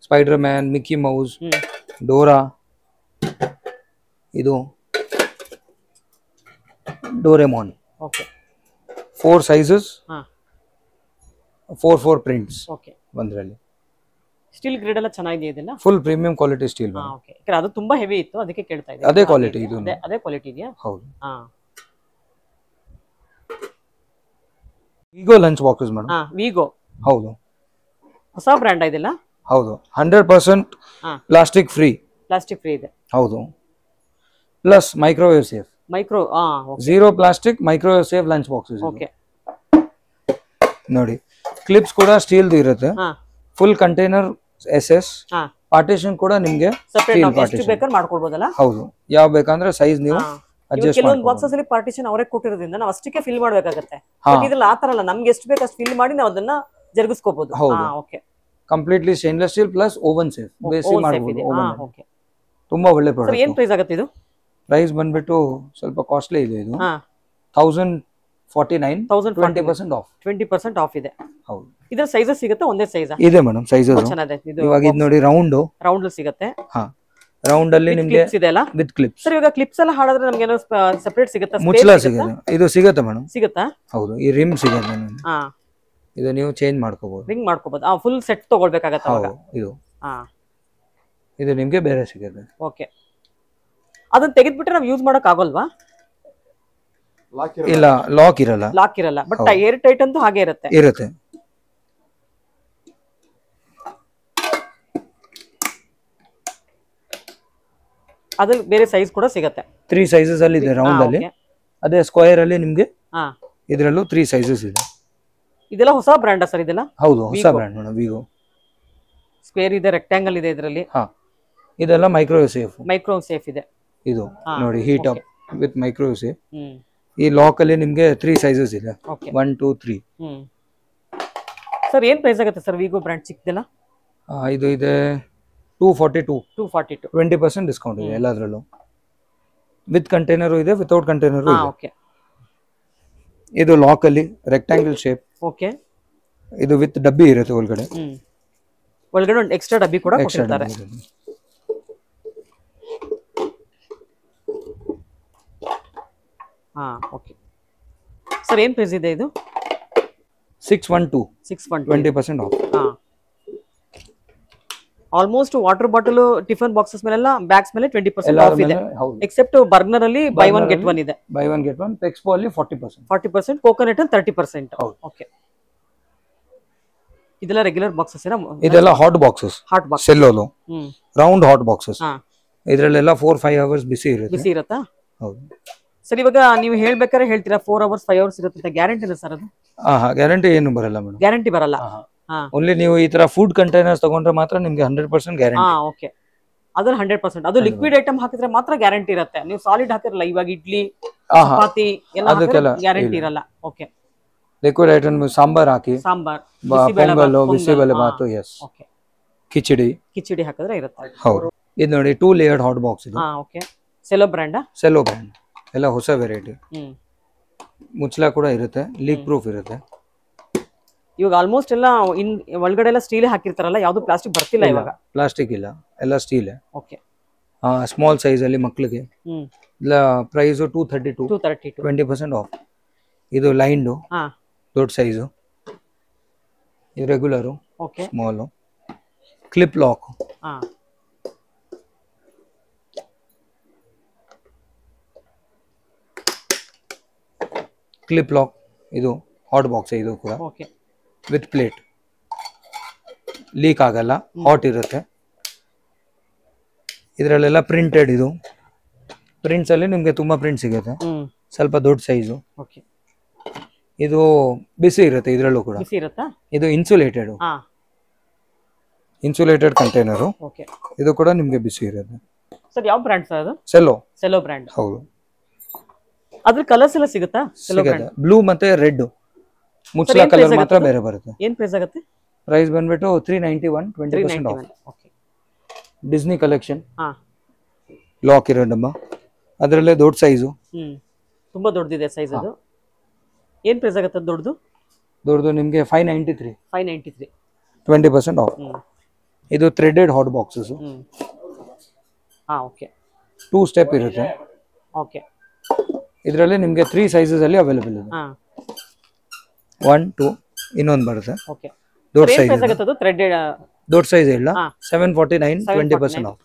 Spider Man, Mickey Mouse, Dora. ಇದು Doraemon. Okay. 4 sizes, 4 prints. Okay. ಒಂದರಲ್ಲಿ ಸ್ಟೀಲ್ ಗ್ರೇಡ್ ಎಲ್ಲ ಚೆನ್ನಾಗಿದೆ ಇದೆಲ್ಲ. Full premium quality steel. Okay. ಅದು ತುಂಬಾ ಹೆವಿ ಇತ್ತು, ಅದಕ್ಕೆ ಕೇಳ್ತಾ ಇದ್ದೆ. ಅದೇ ಕ್ವಾಲಿಟಿ ಇದು. ಅದೇ ಕ್ವಾಲಿಟಿ ಇದೆಯಾ? ಹೌದು. ವಿಗೋ ಲಂಚ್ ಬಾಕ್ಸಸ್ ಮೇಡಮ್. ವಿಗೋ. ಹೌದು, ಹೊಸ ಬ್ರ್ಯಾಂಡ್ ಇದೆಲ್ಲ. ಹೌದು, 100% ಪ್ಲಾಸ್ಟಿಕ್ ಫ್ರೀ. ಪ್ಲಾಸ್ಟಿಕ್ ಫ್ರೀ ಇದೆ. ಹೌದು, plus microwave safe. Zero plastic microwave safe lunch boxes. Okay. ನೋಡಿ, ಕ್ಲಿಪ್ಸ್ ಕೂಡ ಸ್ಟೀಲ್ ಇರುತ್ತೆ. Full container SS. ಪಾರ್ಟಿಷನ್ ಕೂಡ ನಿಮಗೆ ಮಾಡ್ಕೊಳ್ಬಹುದಲ್ಲ. ಹೌದು, ಯಾವ ಬೇಕಂದ್ರೆ ಸೈಜ್ ನೀವು ಅಡ್ಜಸ್ಟ್ ಕೆಲವೊಂದು ಬಾಕ್ಸಸ್ ಅಲ್ಲಿ ಪಾರ್ಟಿಷನ್ ಅವರೇ ಕೊಟ್ಟಿರೋದ್ರಿಂದ ನಾವು ಅಷ್ಟಕ್ಕೆ ಫಿಲ್ ಮಾಡಬೇಕಾಗುತ್ತೆ. ಇದ್ರಲ್ಲಿ ಆತರ ಅಲ್ಲ, ನಮ್ಗೆ ಎಷ್ಟು ಬೇಕು ಅಷ್ಟು ಫಿಲ್ ಮಾಡಿ ನಾವು ಅದನ್ನ ಜರುಗಿಸ್ಕೋಬಹುದು. Okay. Completely stainless steel plus oven safe. Basic ಮಾಡಬಹುದು. ತುಂಬಾ ಒಳ್ಳೆ ಪ್ರಾಡಕ್ಟ್. ಏನು ಪ್ರೈಸ್ ಆಗುತ್ತೆ ಇದು? ಪ್ರೈಸ್ ಬಂದ್ಬಿಟ್ಟು ಸ್ವಲ್ಪ ಕಾಸ್ಟ್ಲಿ ಇದೆ. ಇದು 1049, 20% ಆಫ್. 20% ಆಫ್ ಇದೆ. ಹೌದು. ಇದರ ಸೈಜಸ್ ಸಿಗುತ್ತೆ? ಒಂದೇ ಸೈಜ್ ಇದೆ ಮೇಡಮ್, ಸೈಜಸ್. ಇವಾಗ ಇದು ನೋಡಿ, ರೌಂಡ್ ಸಿಗುತ್ತೆ. ರೌಂಡ್ ಅಲ್ಲಿ ನಿಮಗೆ ವಿತ್ ಕ್ಲಿಪ್ಸ್. ಸರ್, ಇವಾಗ ಕ್ಲಿಪ್ಸ್ ಎಲ್ಲ ಹಾಳಾದ್ರೆ ನಮಗೆ ಏನೋ ಸೆಪರೇಟ್ ಸಿಗುತ್ತಾ? ಮುಚ್ಚಳ ಸಿಗುತ್ತೆ. ಇದು ಸಿಗುತ್ತೆ ಮೇಡಮ್. ಸಿಗುತ್ತಾ? ಹೌದು, ಈ ರಿಮ್ ಸಿಗುತ್ತೆ. ಇದು ನೀವು ಚೇಂಜ್ ಮಾಡ್ಕೋಬಹುದು, ರಿಂಗ್ ಮಾಡ್ಕೋಬಹುದು. ಫುಲ್ ಸೆಟ್ ತಗೊಳ್ಬೇಕಾಗತ್ತೆ ಅವಾಗ. ಇದು ನಿಮಗೆ ಬೇರೆ ಸಿಗುತ್ತೆ. ಓಕೆ. ಅದನ್ನ ತೆಗೆದ್ಬಿಟ್ರೆ ನಾವು ಯೂಸ್ ಮಾಡಕ್ ಆಗೋಲ್ವಾ? ಇಲ್ಲ, ಲಾಕ್ ಇರಲ್ಲ. ಬಟ್ ಏರ್ ಟೈಟ್ ಅಂತೂ ಹಾಗೆ ಇರುತ್ತೆ. ಅದ್ರಲ್ಲಿ ಬೇರೆ ಸೈಜ್ ಕೂಡ ಸಿಗುತ್ತೆ. 3 ಸೈಜಸ್ ಅಲ್ಲಿ ಇದೆ ರೌಂಡ್ ಅಲ್ಲಿ. ಅದೇ ಸ್ಕ್ವೇರ್ ಅಲ್ಲಿ ನಿಮಗೆ ಇದರಲ್ಲೂ 3 ಸೈಜಸ್ ಇದೆ. ಇದೆಲ್ಲ ಹೊಸ ಬ್ರ್ಯಾಂಡ್ ಸರ್? ಇದೆಲ್ಲ ಹೌದು, ಹೊಸ ಬ್ರ್ಯಾಂಡ್ ಮೇಡಮ್. ವಿಗೋ ಸ್ಕ್ವೇರ್ ಇದೆ, ರೆಕ್ಟಾಂಗಲ್ ಇದೆ ಇದರಲ್ಲಿ. ಇದೆಲ್ಲ ಮೈಕ್ರೋವೇವ್ ಸೇಫ್ ಇದೆ. ಇದು ನೋಡಿ, heat up with microwave safe. ಈ ಲಾಕ್ ಅಲ್ಲಿ ನಿಮಗೆ 3 ಸೈಜಸ್ ಇದೆ. 1, 2, 3. ಸರ್, ಏನ್ ಪ್ರೈಸ್ ಆಗುತ್ತೆ ಸರ್ ವಿಗೋ ಬ್ರ್ಯಾಂಡ್ ಚಿಕ್ಕದೆಲ್ಲ? ಇದು ಇದೆ 242, 20% ಡಿಸ್ಕೌಂಟ್ ಇದೆ ಎಲ್ಲದರಲ್ಲೂ. ವಿತ್ ಕಂಟೈನರ್ ಇದೆ, ವಿತೌಟ್ ಕಂಟೈನರ್ ಇದೆ. ಇದು ಲಾಕ್ ಅಲ್ಲಿ ರೆಕ್ಟಾಂಗಲ್ ಶೇಪ್. ಓಕೆ. ಇದು ವಿತ್ ಡಬ್ಬಿ ಇರುತ್ತೆ ಒಳಗಡೆ. ಒಳಗಡೆ ಒಂದು ಎಕ್ಸ್ಟ್ರಾ ಡಬ್ಬಿ ಕೂಡ ಕೊಟ್ಟಿರ್ತಾರೆ. ಓಕೆ. ಸರ್, ಏನು ಪ್ರೈಸ್ ಇದೆ ಇದು? 612, 20% of. Almost water bottle tiffin boxes ಮೇಲೆಲ್ಲ ಬ್ಯಾಗ್ಸ್ ಮೇಲೆ 20% ಆಫ್ ಇದೆ, ಎಕ್ಸೆಪ್ಟ್ ಬರ್ನರ್ ಅಲ್ಲಿ ಬೈ ಒನ್ ಗೆಟ್ ಒನ್ ಇದೆ. By one get one. Expo ಅಲ್ಲಿ 40%, ಕೋಕೋನಟ್ ಅಲ್ಲಿ 30%. ಓಕೆ, ಇದೆಲ್ಲ ರೆಗ್ಯುಲರ್ ಬಾಕ್ಸಸ್ ಏನಾ? ಇದೆಲ್ಲ ಹಾಟ್ ಬಾಕ್ಸಸ್, ಹಾಟ್ ಬಾಕ್ಸ್ ಸೆಲ್ಲೋಲು ರೌಂಡ್ ಹಾಟ್ ಬಾಕ್ಸಸ್. ಇದರಲ್ಲೆಲ್ಲ 4-5 ಅವರ್ಸ್ ಬಿಸಿ ಇರುತ್ತಾ? ಹೌದು ಸರ್. ಇವಾಗ ನೀವು ಹೇಳ್ಬೇಕಾದ್ರೆ ಹೇಳ್ತೀರಾ 4 ಅವರ್ಸ್ 5 ಅವರ್ಸ್ ಇರುತ್ತೆ, ಗ್ಯಾರಂಟಿ ಇಲ್ಲ ಸರ್ ಅದು? ಗ್ಯಾರಂಟಿ ಏನು ಬರಲ್ಲ ಮೇಡಮ್. ಗ್ಯಾರಂಟಿ ಬರಲ್ಲ. ಓನ್ಲಿ ನೀವು ಈ ತರ ಫುಡ್ ಕಂಟೈನರ್ಸ್ ತಗೊಂಡ್ರೆ ಮಾತ್ರ ನಿಮ್ಗೆ 100% ಗ್ಯಾರಂಟಿ. ಓಕೆ, ಅದ್ರಲ್ಲಿ 100%. ಅದು ಲಿಕ್ವಿಡ್ ಐಟಮ್ ಹಾಕಿದ್ರೆ ಮಾತ್ರ ಗ್ಯಾರಂಟಿ ಇರುತ್ತೆ. ನೀವು ಸಾಲಿಡ್ ಹಾಕಿರಲ್ಲ, ಇವಾಗ ಇಡ್ಲಿ ಚಪಾತಿ ಎಲ್ಲ ಗ್ಯಾರಂಟಿ ಇರಲ್ಲ. ಓಕೆ, ಲಿಕ್ವಿಡ್ ಐಟಮ್ ಸಾಂಬಾರ್ ಹಾಕಿ, ಸಾಂಬಾರ್, ಪೊಂಗಲ್, ಬಿಸಿಬೇಳೆ ಬಾತು, ಎಸ್, ಕಿಚಡಿ ಹಾಕಿದ್ರೆ ಇರುತ್ತೆ. ಹೌದು. ಇದು ನೋಡಿ 2 ಲೇಯರ್ಡ್ ಹಾಟ್ ಬಾಕ್ಸ್ ಇದು. ಓಕೆ, ಸೆಲೋ ಬ್ರ್ಯಾಂಡ್ ಎಲ್ಲ ಹೊಸ ವೆರೈಟಿ. ಮುಚ್ಚಳ ಕೂಡ ಇರುತ್ತೆ, ಲೀಕ್ ಪ್ರೂಫ್ ಇರುತ್ತೆ. ಇವಾಗ ಆಲ್ಮೋಸ್ಟ್ ಎಲ್ಲ ಒಳಗಡೆ ಎಲ್ಲ ಸ್ಟೀಲ್ ಹಾಕಿರ್ತಾರಲ್ಲ, ಯಾವ್ದು ಪ್ಲಾಸ್ಟಿಕ್ ಬರ್ತಿಲ್ಲ ಇವಾಗ. ಪ್ಲಾಸ್ಟಿಕ್ ಇಲ್ಲ, ಎಲ್ಲ ಸ್ಟೀಲ್. ಓಕೆ, ಸ್ಮಾಲ್ ಸೈಜ್ ಅಲ್ಲಿ ಮಕ್ಕಳಿಗೆ ಇಲ್ಲ. Price 232, 20% off. ಇದು ಲೈನ್ ದೊಡ್ಡ ಸೈಜು, ಇದು regular, small, clip lock. Clip lock ಇದು ಹಾಟ್ ಬಾಕ್ಸ್ ಇದು ಕೂಡ. ಓಕೆ, ವಿತ್ ಪ್ಲೇಟ್, ಲೀಕ್ ಆಗಲ್ಲ, ಹಾಟ್ ಇರುತ್ತೆ. ಇದರಲ್ಲೆಲ್ಲ ಪ್ರಿಂಟೆಡ್. ಇದು ಪ್ರಿಂಟ್ಸ್ ಅಲ್ಲಿ ನಿಮ್ಗೆ ತುಂಬಾ ಪ್ರಿಂಟ್ ಸಿಗುತ್ತೆ, ಸ್ವಲ್ಪ ದೊಡ್ಡ ಸೈಜು. ಓಕೆ, ಇದು ಬಿಸಿ ಇರುತ್ತೆ, ಇದರಲ್ಲೂ ಕೂಡ ಬಿಸಿ ಇರುತ್ತಾ? ಇದು ಇನ್ಸುಲೇಟೆಡ್ ಕಂಟೈನರು. ಓಕೆ, ಇದು ಕೂಡ ನಿಮ್ಗೆ ಬಿಸಿ ಇರುತ್ತೆ. ಸರ್ ಯಾವ ಬ್ರ್ಯಾಂಡ್ ಸರ್ ಅದು? Cello brand. ಹೌದು. ಅದ್ರ ಕಲರ್ಸ್ ಎಲ್ಲ ಸಿಗುತ್ತಾ? ಬ್ಲೂ ಮತ್ತೆ ರೆಡ್ ಮುಚ್ಚಳ ಕಲರ್ ಮಾತ್ರ ಬೇರೆ ಬರುತ್ತೆ. ಏನ್ ಪ್ರೈಸ್ ಆಗುತ್ತೆ? ಪ್ರೈಸ್ ಬಂದ್ಬಿಟ್ಟು 391, 20% of. Okay, Disney collection lock ಇರೋ ಡಬ್ಬ, ಅದರಲ್ಲೇ ದೊಡ್ಡ ಸೈಜು. ತುಂಬಾ ದೊಡ್ಡದಿದೆ ಸೈಜ್ ಅದು. ಏನ್ ಪ್ರೈಸ್ ಆಗುತ್ತೆ ದೊಡ್ಡದು? ನಿಮಗೆ 593, 20% ಆಫ್. ಇದು threaded hot boxes. Okay, 2 step ಇರುತ್ತೆ. ಓಕೆ, ಇದರಲ್ಲಿ ನಿಮಗೆ 3 ಸೈಜಸ್ ಅಲ್ಲಿ ಅವೈಲೇಬಲ್ ಇದೆ. 1, 2 ಇನ್ನೊಂದು ಬರುತ್ತೆ. ಓಕೆ, ದೊಡ್ಡ ಸೈಜ್ ಆಗುತ್ತೆ ಅದು ಥ್ರೆಡೆಡ್. ದೊಡ್ಡ ಸೈಜ್ ಇಲ್ಲ, 749, 20% ಆಫ್.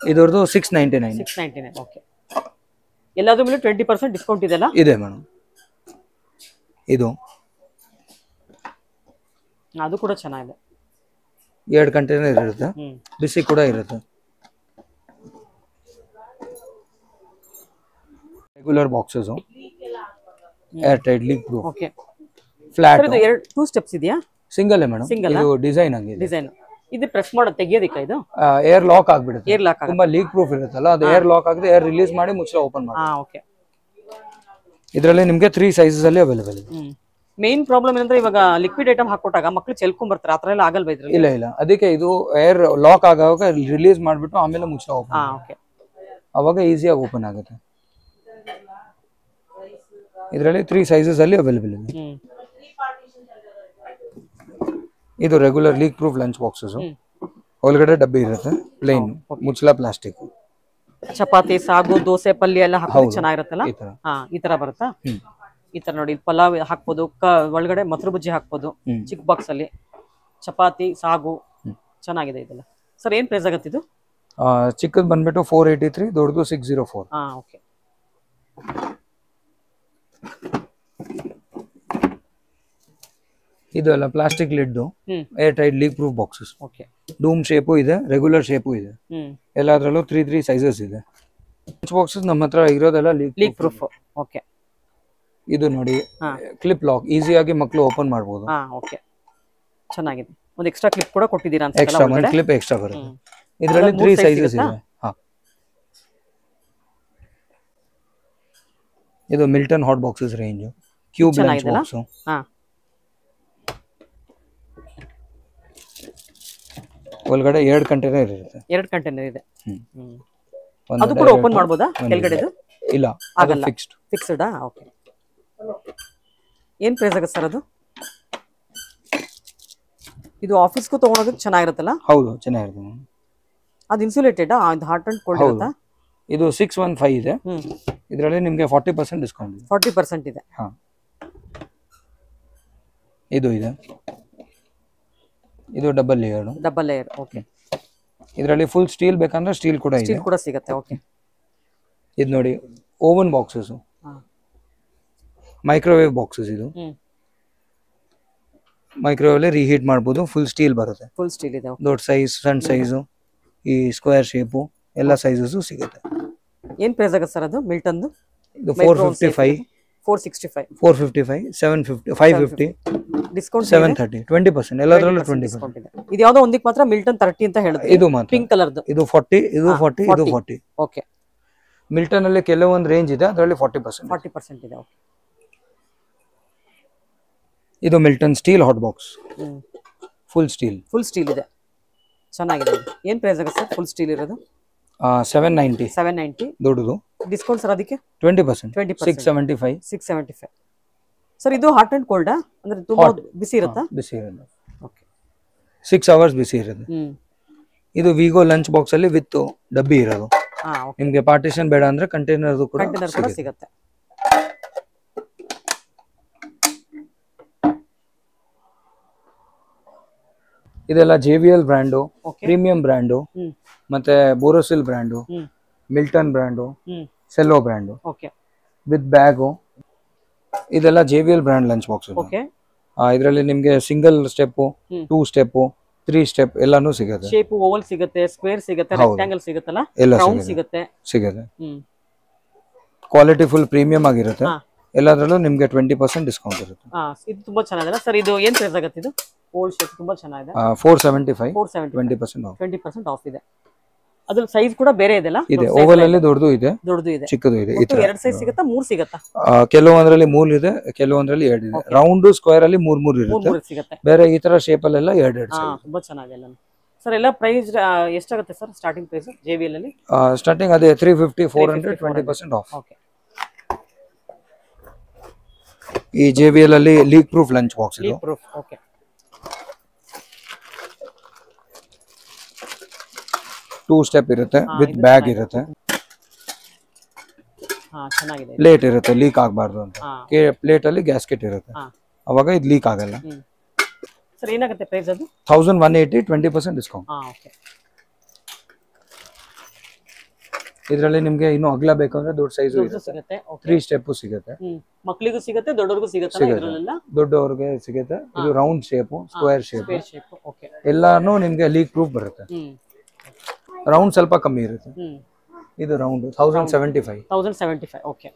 ಇದರದು 699. ಓಕೆ, ಎಲ್ಲಾದ್ರ ಮೇಲೆ 20% ಡಿಸ್ಕೌಂಟ್ ಇದೆಲ್ಲ ಇದೆ ಮೇಡಮ್. ಇದು ಅದು ಕೂಡ ಚೆನ್ನಾಗಿದೆ. 2 ಕಂಟೈನರ್ ಇರುತ್ತೆ, ಬಿಸಿ ಕೂಡ ಇರುತ್ತೆ. Regular boxes, air tight, leak proof. Okay, flat. ಇದು 2 ಸ್ಟೆಪ್ಸ್ ಇದೆಯಾ? Single madam. ಇದು ಡಿಸೈನ್ ಆಗಿದೆ. ಡಿಸೈನ್ ಇದು ಪ್ರೆಸ್ ಮಾಡೋದು ತೆಗಿಯೋದಕ್ಕೆ ಇದು ಏರ್ ಲಾಕ್ ಆಗಿಬಿಡುತ್ತೆ. ಏರ್ ಲಾಕ್ ತುಂಬಾ ಲೀಕ್ ಪ್ರೂಫ್ ಇರುತ್ತಲ್ಲ, ಅದು ಏರ್ ಲಾಕ್ ಆಗಿದೆ, ಏರ್ ರಿಲೀಸ್ ಮಾಡಿ ಮುಚ್ಚಳ ಓಪನ್ ಮಾಡಿ. ಓಕೆ, ಇದರಲ್ಲಿ ನಿಮಗೆ 3 ಸೈಜಸ್ ಅಲ್ಲಿ ಅವೈಲೇಬಲ್ ಇದೆ. ಮೇನ್ ಪ್ರಾಬ್ಲಮ್ ಏನಂದ್ರೆ ಇವಾಗ ಲಿಕ್ವಿಡ್ ಐಟಮ್ ಹಾಕೊಟ್ಟಾಗ ಮಕ್ಕಳು ಚೆಲ್ಕೊಂಡ್ ಬರ್ತಾರೆ, ಆತರ ಎಲ್ಲ ಆಗಲ್ವಾ ಇದ್ರಲ್ಲಿ? ಇಲ್ಲ, ಅದಕ್ಕೆ ಇದು ಏರ್ ಲಾಕ್ ಆಗುವಾಗ ರಿಲೀಸ್ ಮಾಡಿಬಿಟ್ಟು ಆಮೇಲೆ ಮುಚ್ಚಳ ಓಪನ್. ಓಕೆ, ಅವಾಗ ಈಸಿಯಾಗಿ ಓಪನ್ ಆಗುತ್ತೆ. ಇದರಲ್ಲಿ 3 ಸೈಜಸ್ ಅಲ್ಲಿ ಅವೈಲೇಬಲ್ ಇದೆ. ಇದು regular leak proof lunch boxes. ಒಳಗಡೆ ಡಬ್ಬಿ ಇರುತ್ತೆ, ಪ್ಲೇನ್, ಮುಚ್ಚಳ ಪ್ಲಾಸ್ಟಿಕ್. ಚಪಾತಿ, ಸಾಗು, ದೋಸೆ, ಪಲ್ಯ ಎಲ್ಲ ಹಾಕೋದು ಚೆನ್ನಾಗಿರುತ್ತಲ್ಲ, ಈ ತರ ಬರುತ್ತಾ? ಈ ತರ ನೋಡಿ, ಪಲಾವ್ ಹಾಕ್ಬೋದು, ಒಳಗಡೆ ಮೊಸರು ಬಜ್ಜಿ ಹಾಕ್ಬೋದು. ಚಿಕ್ಕ ಬಾಕ್ಸ್ ಅಲ್ಲಿ ಚಪಾತಿ, ಸಾಗು ಚೆನ್ನಾಗಿದೆ ಇದೆಲ್ಲ. ಸರ್ ಏನ್ ಪ್ರೈಸ್ ಆಗುತ್ತೆ ಇದು? ಚಿಕ್ಕದು ಬಂದ್ಬಿಟ್ಟು 483, ದೊಡ್ಡದು 604. ಓಕೆ, ಇದು ಎಲ್ಲ plastic lid, air tight, leak proof boxes. Okay, dome shape ಇದೆ, ರೆಗ್ಯುಲರ್ ಶೇಪು ಇದೆ. ಎಲ್ಲದರಲ್ಲೂ 3 ಸೈಜಸ್ ಇದೆ. ಲಂಚ್ ಬಾಕ್ಸಸ್ ನಮ್ಮ ಹತ್ರ ಇರೋದೆಲ್ಲ ಲೀಕ್ ಪ್ರೂಫ್. ಓಕೆ, ಇದು ನೋಡಿ, ಕ್ಲಿಪ್ ಲಾಕ್, ಈಸಿಯಾಗಿ ಮಕ್ಕಳು ಓಪನ್ ಮಾಡಬಹುದು. ಓಕೆ, ಚೆನ್ನಾಗಿದೆ. ಒಂದು ಎಕ್ಸ್ಟ್ರಾ ಕ್ಲಿಪ್ ಕೂಡ ಕೊಟ್ಟಿದ್ದೀರಾ ಅಂತ? ಎಕ್ಸ್ಟ್ರಾ ಒಂದು ಕ್ಲಿಪ್ ಎಕ್ಸ್ಟ್ರಾ ಬರುತ್ತೆ. ಇದರಲ್ಲಿ 3 ಸೈಜಸ್ ಇದೆ. ಇದು Milton hot boxes range, cube lunch box. ಒಳಗಡೆ 2 ಕಂಟೈನರ್ ಇರುತ್ತೆ. 2 ಕಂಟೈನರ್ ಇದೆ. ಅದು ಕೂಡ ಓಪನ್ ಮಾಡಬಹುದಾ ಕೆಳಗಡೆದು? ಇಲ್ಲ, ಆಗಲ್ಲ, ಫಿಕ್ಸ್ಡ್. ಓಕೆ, ಏನ್ ಪ್ರೈಸ್ ಆಗುತ್ತೆ ಸರ್ ಅದು? ಇದು ಆಫೀಸ್ಗೂ ತಗೊಳೋದಕ್ಕೆ ಚೆನ್ನಾಗಿರುತ್ತಲ್ಲ? ಹೌದು, ಚೆನ್ನಾಗಿರುತ್ತೆ. ಅದು ಇನ್ಸುಲೇಟೆಡ್, ಅದು ಹಾಟ್ ಅಂಡ್ ಕೋಲ್ಡ್ ಇರುತ್ತಾ? ಇದು 615 ಇದೆ. ಇದರಲ್ಲಿ ನಿಮಗೆ 40% ಡಿಸ್ಕೌಂಟ್ ಇದೆ. 40% ಇದೆ. ಇದು ಇದೆ ಇದು double layer. Double layer. Okay. ಇದರಲ್ಲಿ ಫುಲ್ ಸ್ಟೀಲ್ ಬೇಕಂದ್ರೆ ಸ್ಟೀಲ್ ಕೂಡ ಇದೆ. ಸ್ಟೀಲ್ ಕೂಡ ಸಿಗುತ್ತೆ. ಓಕೆ. ಇದು ನೋಡಿ ಓವನ್ ಬಾಕ್ಸಸ್, ಮೈಕ್ರೋವೇವ್ ಬಾಕ್ಸಸ್. ಇದು ಮೈಕ್ರೋವೇವ್ ಅಲ್ಲಿ ರೀಹೀಟ್ ಮಾಡಬಹುದು. ಫುಲ್ ಸ್ಟೀಲ್ ಬರುತ್ತೆ. ಫುಲ್ ಸ್ಟೀಲ್ ಇದೆ. ದೊಡ್ಡ ಸೈಜ್, ಸಣ್ಣ ಸೈಜು, ಈ ಸ್ಕ್ವೇರ್ ಶೇಪು ಎಲ್ಲ ಸೈಜಸ್ ಸಿಗುತ್ತೆ. ಏನ್ ಪ್ರೈಸ್ ಆಗುತ್ತೆ ಸರ್ ಅದು ಮಿಲ್ಟನ್? ಇದು 455, 465, 455, 750, 550, ಡಿಸ್ಕೌಂಟ್ 730, 20%. ಎಲ್ಲದರಲ್ಲೂ 20%. ಇದು ಯಾವ್ದೋ ಒಂದಕ್ಕೆ ಮಾತ್ರ ಮಿಲ್ಟನ್ 30 ಅಂತ ಹೇಳಿದ್ರು. ಇದು ಮಾತ್ರ ಪಿಂಕ್ ಕಲರ್ದು. ಇದು 40, ಇದು 40, ಇದು 40. ಓಕೆ. ಮಿಲ್ಟನ್ ಅಲ್ಲಿ ಕೆಲವೊಂದು ರೇಂಜ್ ಇದೆ, ಅದರಲ್ಲಿ 40%. 40% ಇದೆ. ಓಕೆ. ಇದು Milton steel hot box, full steel. Full steel ಇದೆ, ಚೆನ್ನಾಗಿದೆ. ಏನ್ ಪ್ರೈಸ್ ಆಗುತ್ತೆ ಸರ್ ಫುಲ್ ಸ್ಟೀಲ್ ಇರೋದು? 790. 790 ದೊಡ್ಡದು. ಡಿಸ್ಕೌಂಟ್ ಸರ್ ಅದಕ್ಕೆ? 20%. 675. 675 ಸರ್. ಇದು ಹಾಟ್ ಅಂಡ್ ಕೋಲ್ಡ್ ಅಂದ್ರೆ ತುಂಬಾ ಬಿಸಿ ಇರುತ್ತಾ? ಬಿಸಿ ಇರುತ್ತೆ. ಓಕೆ. 6 hours ಬಿಸಿ ಇರುತ್ತೆ. ಇದು ವಿಗೋ ಲಂಚ್ ಬಾಕ್ಸ್ ಅಲ್ಲಿ ವಿತ್ ಡಬ್ಬಿ ಇರೋದು. ನಿಮ್ಗೆ ಪಾರ್ಟಿಷನ್ ಬೇಡ ಅಂದ್ರೆ ಕಂಟೈನರ್ ಕೂಡ ಸಿಗುತ್ತೆ. ಇದೆಲ್ಲ JBL ಬ್ರ್ಯಾಂಡು, ಪ್ರೀಮಿಯಂ ಬ್ರ್ಯಾಂಡು, ಮತ್ತೆ Borosil brand, Milton brand, cello brand with bag. ಇದೆಲ್ಲ JBL ಬ್ರ್ಯಾಂಡ್ ಲಂಚ್ ಬಾಕ್ಸ್. ಇದರಲ್ಲಿ ನಿಮ್ಗೆ ಸಿಂಗಲ್ ಸ್ಟೆಪ್, 2 ಸ್ಟೆಪ್, 3 ಸ್ಟೆಪ್ ಎಲ್ಲಾನು ಸಿಗುತ್ತೆ. ಶೇಪ್ ಓವಲ್ ಸಿಗುತ್ತೆ, ಸ್ಕ್ವೇರ್ ಸಿಗುತ್ತೆ, ರೆಕ್ಟಾಂಗಲ್ ಸಿಗುತ್ತಲ್ಲ, ರೌಂಡ್ ಸಿಗುತ್ತೆ. ಕ್ವಾಲಿಟಿ ಫುಲ್ ಪ್ರೀಮಿಯಂ ಆಗಿರುತ್ತೆ. ಎಲ್ಲದರಲ್ಲೂ ನಿಮ್ಗೆ 20% ಡಿಸ್ಕೌಂಟ್ ಇರುತ್ತೆ. ಇದು ತುಂಬಾ ಚೆನ್ನಾಗಿದೆ ಸರ್. ಇದು ಏನ್ ಪ್ರೈಸ್ ಆಗುತ್ತೆ? ಇದು ಓಲ್ಡ್ ಶೇಪ್ ತುಂಬಾ ಚೆನ್ನಾಗಿದೆ. 475, 20% ಆಫ್ ಇದೆ. ಅದ್ರ ಸೈಜ್ ಕೂಡ ಬೇರೆ ಇದೆಲ್ಲ? ಇದೆ. ಓವಲ್ ಅಲ್ಲಿ ದೊಡ್ಡದು ಇದೆ, ಚಿಕ್ಕದು ಇದೆ. ಎರಡು ಸೈಜ್ ಸಿಗುತ್ತಾ? 3 ಸಿಗುತ್ತಾ? ಕೆಲವೊಂದರಲ್ಲಿ 3 ಇದೆ, ಕೆಲವೊಂದರಲ್ಲಿ 2 ಇದೆ. ರೌಂಡ್ ಸ್ಕ್ವೇರ್ ಅಲ್ಲಿ 3 ಇರುತ್ತೆ. ಬೇರೆ ಈ ತರ ಶೇಪ್ ಅಲ್ಲೆಲ್ಲ 2 ತುಂಬಾ ಚೆನ್ನಾಗಿದೆ ಸರ್. ಎಲ್ಲ ಪ್ರೈಸ್ ಎಷ್ಟಾಗುತ್ತೆ ಸರ್ ಸ್ಟಾರ್ಟಿಂಗ್ ಪ್ರೈಸ್ JBL ಅಲ್ಲಿ? ಸ್ಟಾರ್ಟಿಂಗ್ ಅದೇ 350, 400, 20% ಆಫ್. ಓಕೆ. ಈ JBL ಅಲ್ಲಿ ಲೀಕ್ ಪ್ರೂಫ್ ಲಂಚ್ ಬಾಕ್ಸ್ ಇದು. ಓಕೆ. ಟೂ ಸ್ಟೆಪ್ ಇರುತ್ತೆ, ವಿತ್ ಬ್ಯಾಗ್ ಇರುತ್ತೆ. ಚೆನ್ನಾಗಿದೆ. ಪ್ಲೇಟ್ ಇರುತ್ತೆ, ಲೀಕ್ ಆಗಬಾರ್ದು ಅಂತ. ಪ್ಲೇಟ್ ಅಲ್ಲಿ ಗ್ಯಾಸ್ಕೆಟ್ ಇರುತ್ತೆ, ಅವಾಗ ಇದು ಲೀಕ್ ಆಗಲ್ಲ. ಸರ್ ಏನಾಗುತ್ತೆ ಪ್ರೈಸ್ ಅದು? 1180, 20% ಡಿಸ್ಕೌಂಟ್. ಓಕೆ. ಇದರಲ್ಲಿ ನಿಮಗೆ ಇನ್ನು ಅಗಲ ಬೇಕಂದ್ರೆ ದೊಡ್ಡ ಸೈಜ್ ಸಿಗುತ್ತೆ, 3 ಸ್ಟೆಪ್ ಸಿಗುತ್ತೆ. ಮಕ್ಕಳಿಗೂ ಸಿಗುತ್ತೆ, ದೊಡ್ಡವರಿಗೂ ಸಿಗುತ್ತೆ. ದೊಡ್ಡವರಿಗೆ ಸಿಗುತ್ತೆ. ಇದು ರೌಂಡ್ ಶೇಪ್, ಸ್ಕ್ವೇರ್ ಶೇಪ್, ಎಲ್ಲಾನು ನಿಮ್ಗೆ ಲೀಕ್ ಪ್ರೂಫ್ ಬರುತ್ತೆ. ರೌಂಡ್ ಸ್ವಲ್ಪ ಕಮ್ಮಿ ಇರುತ್ತೆ. ಇದು ರೌಂಡ್ 1075. 1075. ಓಕೆ.